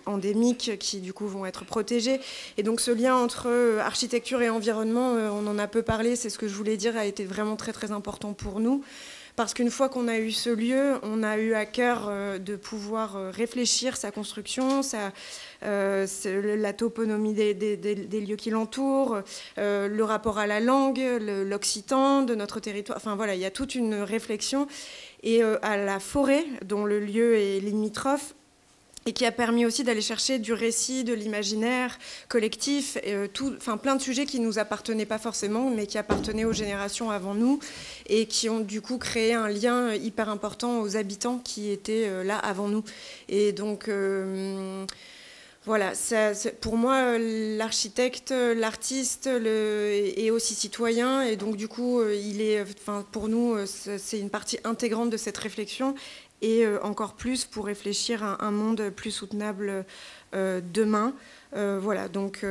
endémiques qui du coup vont être protégées. Et donc ce lien entre architecture et environnement, on en a peu parlé, c'est ce que je voulais dire, a été vraiment très très important pour nous. Parce qu'une fois qu'on a eu ce lieu, on a eu à cœur de pouvoir réfléchir sa construction, la toponymie des lieux qui l'entourent, le rapport à la langue, l'occitan de notre territoire. Enfin voilà, il y a toute une réflexion. Et à la forêt, dont le lieu est limitrophe, et qui a permis aussi d'aller chercher du récit, de l'imaginaire collectif, plein de sujets qui ne nous appartenaient pas forcément, mais qui appartenaient aux générations avant nous, et qui ont du coup créé un lien hyper important aux habitants qui étaient là avant nous. Et donc, voilà, pour moi, l'architecte, l'artiste est aussi citoyen, et donc du coup, pour nous, c'est une partie intégrante de cette réflexion, et encore plus pour réfléchir à un monde plus soutenable demain. Voilà, donc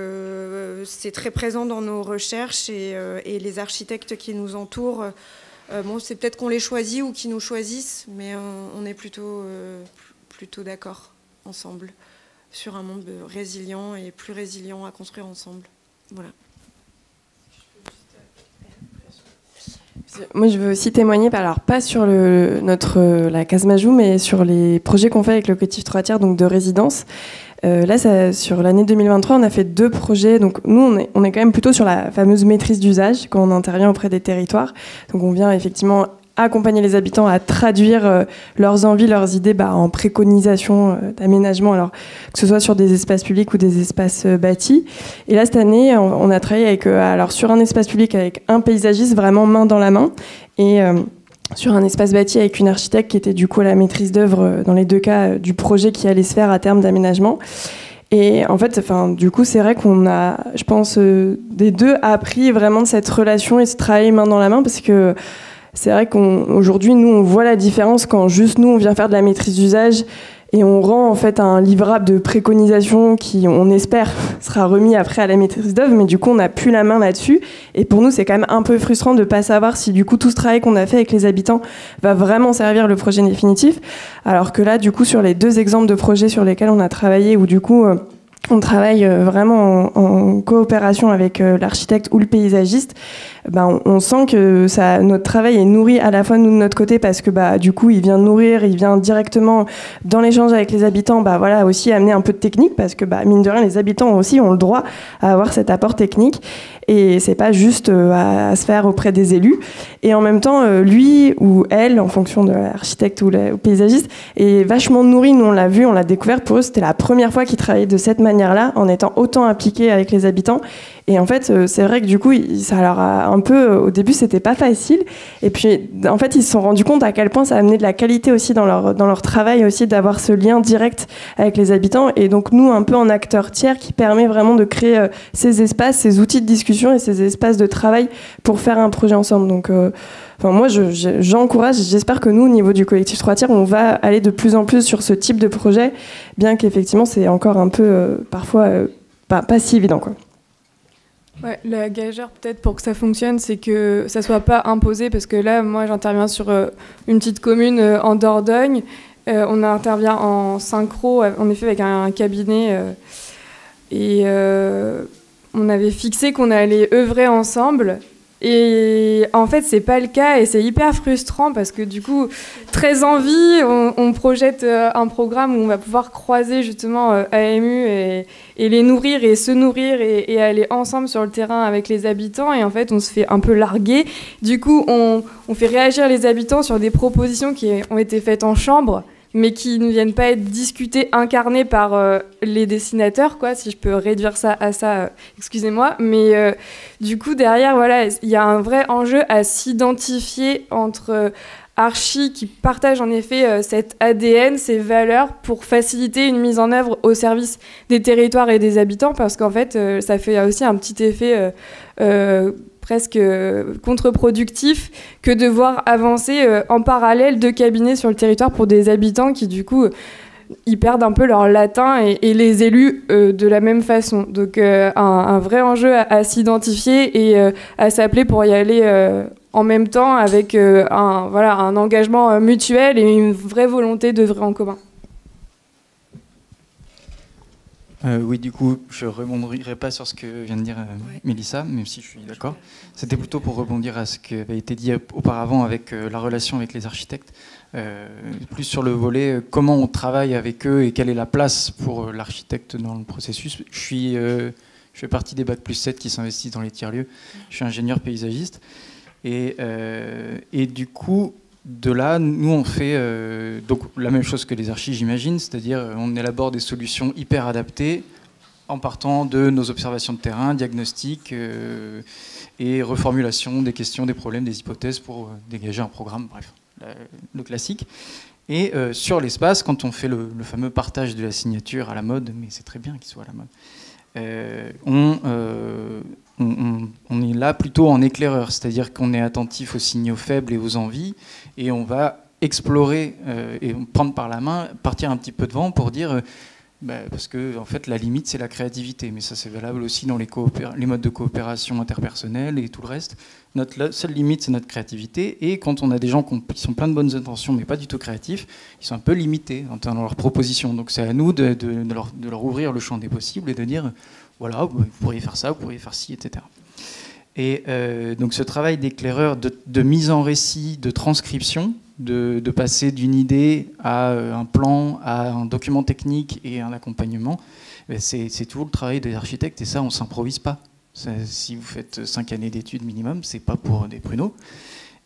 c'est très présent dans nos recherches et les architectes qui nous entourent, c'est peut-être qu'on les choisit ou qu'ils nous choisissent, mais on est plutôt d'accord ensemble sur un monde résilient et plus résilient à construire ensemble. Voilà. Moi, je veux aussi témoigner, alors pas sur la Case Majou, mais sur les projets qu'on fait avec le collectif 3/3, donc de résidence. Là, sur l'année 2023, on a fait 2 projets. Donc nous, on est quand même plutôt sur la fameuse maîtrise d'usage quand on intervient auprès des territoires. Donc on vient effectivement accompagner les habitants à traduire leurs envies, leurs idées en préconisation d'aménagement, alors que ce soit sur des espaces publics ou des espaces bâtis. Et là, cette année, on a travaillé sur un espace public avec un paysagiste vraiment main dans la main, et sur un espace bâti avec une architecte qui était du coup à la maîtrise d'œuvre dans les deux cas du projet qui allait se faire à terme d'aménagement. Et en fait, du coup, c'est vrai qu'on a, je pense, des deux appris vraiment de cette relation et ce travail main dans la main, parce que c'est vrai qu'aujourd'hui, nous, on voit la différence quand juste nous, on vient faire de la maîtrise d'usage et on rend en fait un livrable de préconisation qui, on espère, sera remis après à la maîtrise d'œuvre, mais du coup, on n'a plus la main là-dessus. Et pour nous, c'est quand même un peu frustrant de ne pas savoir si du coup, tout ce travail qu'on a fait avec les habitants va vraiment servir le projet définitif. Alors que là, du coup, sur les 2 exemples de projets sur lesquels on a travaillé, où du coup, on travaille vraiment en coopération avec l'architecte ou le paysagiste, on sent que notre travail est nourri à la fois nous de notre côté, parce que du coup il vient nourrir, il vient directement dans l'échange avec les habitants, aussi amener un peu de technique, parce que mine de rien les habitants aussi ont le droit à avoir cet apport technique, et c'est pas juste à se faire auprès des élus. Et en même temps lui ou elle, en fonction de l'architecte ou le paysagiste, est vachement nourri. Nous on l'a vu, on l'a découvert, pour eux c'était la première fois qu'ils travaillaient de cette manière-là, en étant autant impliqués avec les habitants. Et en fait, c'est vrai que du coup, ça leur a un peu... Au début, c'était pas facile. Et puis, en fait, ils se sont rendus compte à quel point ça amenait de la qualité aussi dans leur travail, aussi d'avoir ce lien direct avec les habitants. Et donc, nous, un peu en acteur tiers, qui permet vraiment de créer ces espaces, ces outils de discussion et ces espaces de travail pour faire un projet ensemble. Donc, moi, j'encourage, j'espère que nous, au niveau du collectif 3 tiers, on va aller de plus en plus sur ce type de projet, bien qu'effectivement, c'est encore un peu, parfois, pas si évident, quoi. Ouais, la gageure, peut-être, pour que ça fonctionne, c'est que ça soit pas imposé, parce que là, moi, j'interviens sur une petite commune en Dordogne. On intervient en synchro, en effet, avec un cabinet. Et on avait fixé qu'on allait œuvrer ensemble. Et en fait, c'est pas le cas, et c'est hyper frustrant, parce que du coup, très envie, on projette un programme où on va pouvoir croiser justement AMU et les nourrir et se nourrir et aller ensemble sur le terrain avec les habitants. Et en fait, on se fait un peu larguer. Du coup, on fait réagir les habitants sur des propositions qui ont été faites en chambre, mais qui ne viennent pas être discutées, incarnées par les dessinateurs, quoi, si je peux réduire ça à ça, excusez-moi. Mais du coup, derrière, voilà, il y a un vrai enjeu à s'identifier entre archi qui partagent en effet cet ADN, ces valeurs, pour faciliter une mise en œuvre au service des territoires et des habitants, parce qu'en fait, ça fait aussi un petit effet presque contre-productif que de voir avancer en parallèle 2 cabinets sur le territoire pour des habitants qui, du coup, ils perdent un peu leur latin, et les élus de la même façon. Donc, un vrai enjeu à s'identifier et à s'appeler pour y aller en même temps, avec un engagement mutuel et une vraie volonté d'œuvrer en commun. Oui, du coup, je ne rebondirai pas sur ce que vient de dire Mélissa, même si je suis d'accord. C'était plutôt pour rebondir à ce qui avait été dit auparavant avec la relation avec les architectes, plus sur le volet comment on travaille avec eux et quelle est la place pour l'architecte dans le processus. Je fais partie des Bac+7 qui s'investissent dans les tiers-lieux. Je suis ingénieur paysagiste. Et du coup, de là, nous, on fait donc la même chose que les archis, j'imagine, c'est-à-dire on élabore des solutions hyper adaptées en partant de nos observations de terrain, diagnostic et reformulation des questions, des problèmes, des hypothèses pour dégager un programme, bref, le classique. Et sur l'espace, quand on fait le fameux partage de la signature à la mode, mais c'est très bien qu'il soit à la mode, on est là plutôt en éclaireur, c'est-à-dire qu'on est attentif aux signaux faibles et aux envies, et on va explorer et prendre par la main, partir un petit peu devant pour dire, parce que en fait la limite c'est la créativité, mais ça c'est valable aussi dans les modes de coopération interpersonnelle et tout le reste. La seule limite c'est notre créativité, et quand on a des gens qui sont plein de bonnes intentions mais pas du tout créatifs, ils sont un peu limités dans leurs propositions, donc c'est à nous de leur ouvrir le champ des possibles et de dire voilà, vous pourriez faire ça, vous pourriez faire ci, etc. Et donc ce travail d'éclaireur, de mise en récit, de transcription, de passer d'une idée à un plan, à un document technique et un accompagnement, c'est toujours le travail des architectes, et ça on ne s'improvise pas. Si vous faites 5 années d'études minimum, c'est pas pour des pruneaux.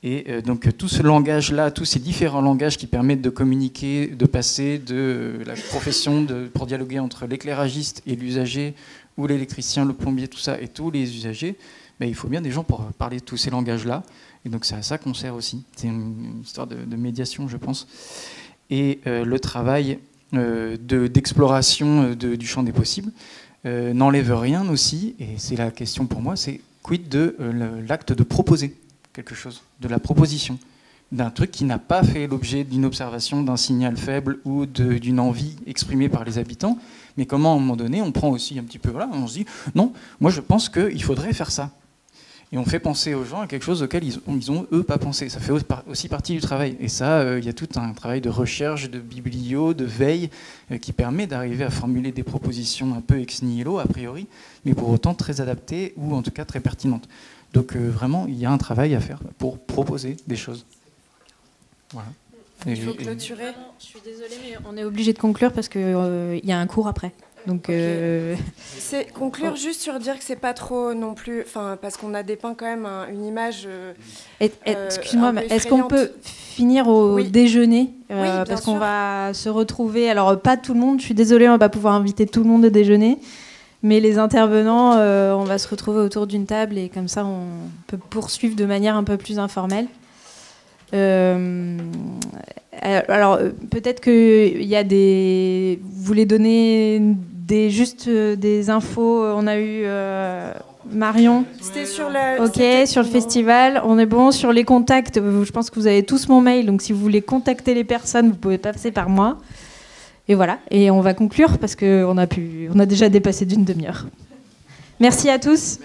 Et donc tout ce langage-là, tous ces différents langages qui permettent de communiquer, de passer de la profession pour dialoguer entre l'éclairagiste et l'usager, ou l'électricien, le plombier, tout ça, et tous les usagers, il faut bien des gens pour parler de tous ces langages-là. Et donc c'est à ça qu'on sert aussi. C'est une histoire de médiation, je pense. Et le travail d'exploration du champ des possibles n'enlève rien aussi, et c'est la question pour moi, c'est quid de l'acte de proposer quelque chose, de la proposition, d'un truc qui n'a pas fait l'objet d'une observation, d'un signal faible ou d'une envie exprimée par les habitants, mais comment à un moment donné on prend aussi un petit peu, voilà, on se dit non, moi je pense qu'il faudrait faire ça. Et on fait penser aux gens à quelque chose auquel ils ont eux pas pensé. Ça fait aussi partie du travail. Et ça, il y a tout un travail de recherche, de biblio, de veille, qui permet d'arriver à formuler des propositions un peu ex nihilo, a priori, mais pour autant très adaptées ou en tout cas très pertinentes. Donc vraiment, il y a un travail à faire pour proposer des choses. Voilà. Il faut clôturer. Je suis désolée, mais on est obligé de conclure parce qu'il y a un cours après. Donc, c'est conclure juste sur dire que c'est pas trop non plus, parce qu'on a dépeint quand même une image. Excuse-moi, mais est-ce qu'on peut finir au déjeuner parce qu'on va se retrouver. Alors pas tout le monde. Je suis désolée, on va pas pouvoir inviter tout le monde au déjeuner, mais les intervenants, on va se retrouver autour d'une table et comme ça, on peut poursuivre de manière un peu plus informelle. Alors peut-être qu'il y a des. Vous voulez donner juste des infos. On a eu Marion. C'était sur sur le festival. On est bon sur les contacts. Je pense que vous avez tous mon mail. Donc si vous voulez contacter les personnes, vous pouvez passer par moi. Et voilà. Et on va conclure parce qu'on a déjà dépassé d'une demi-heure. Merci à tous.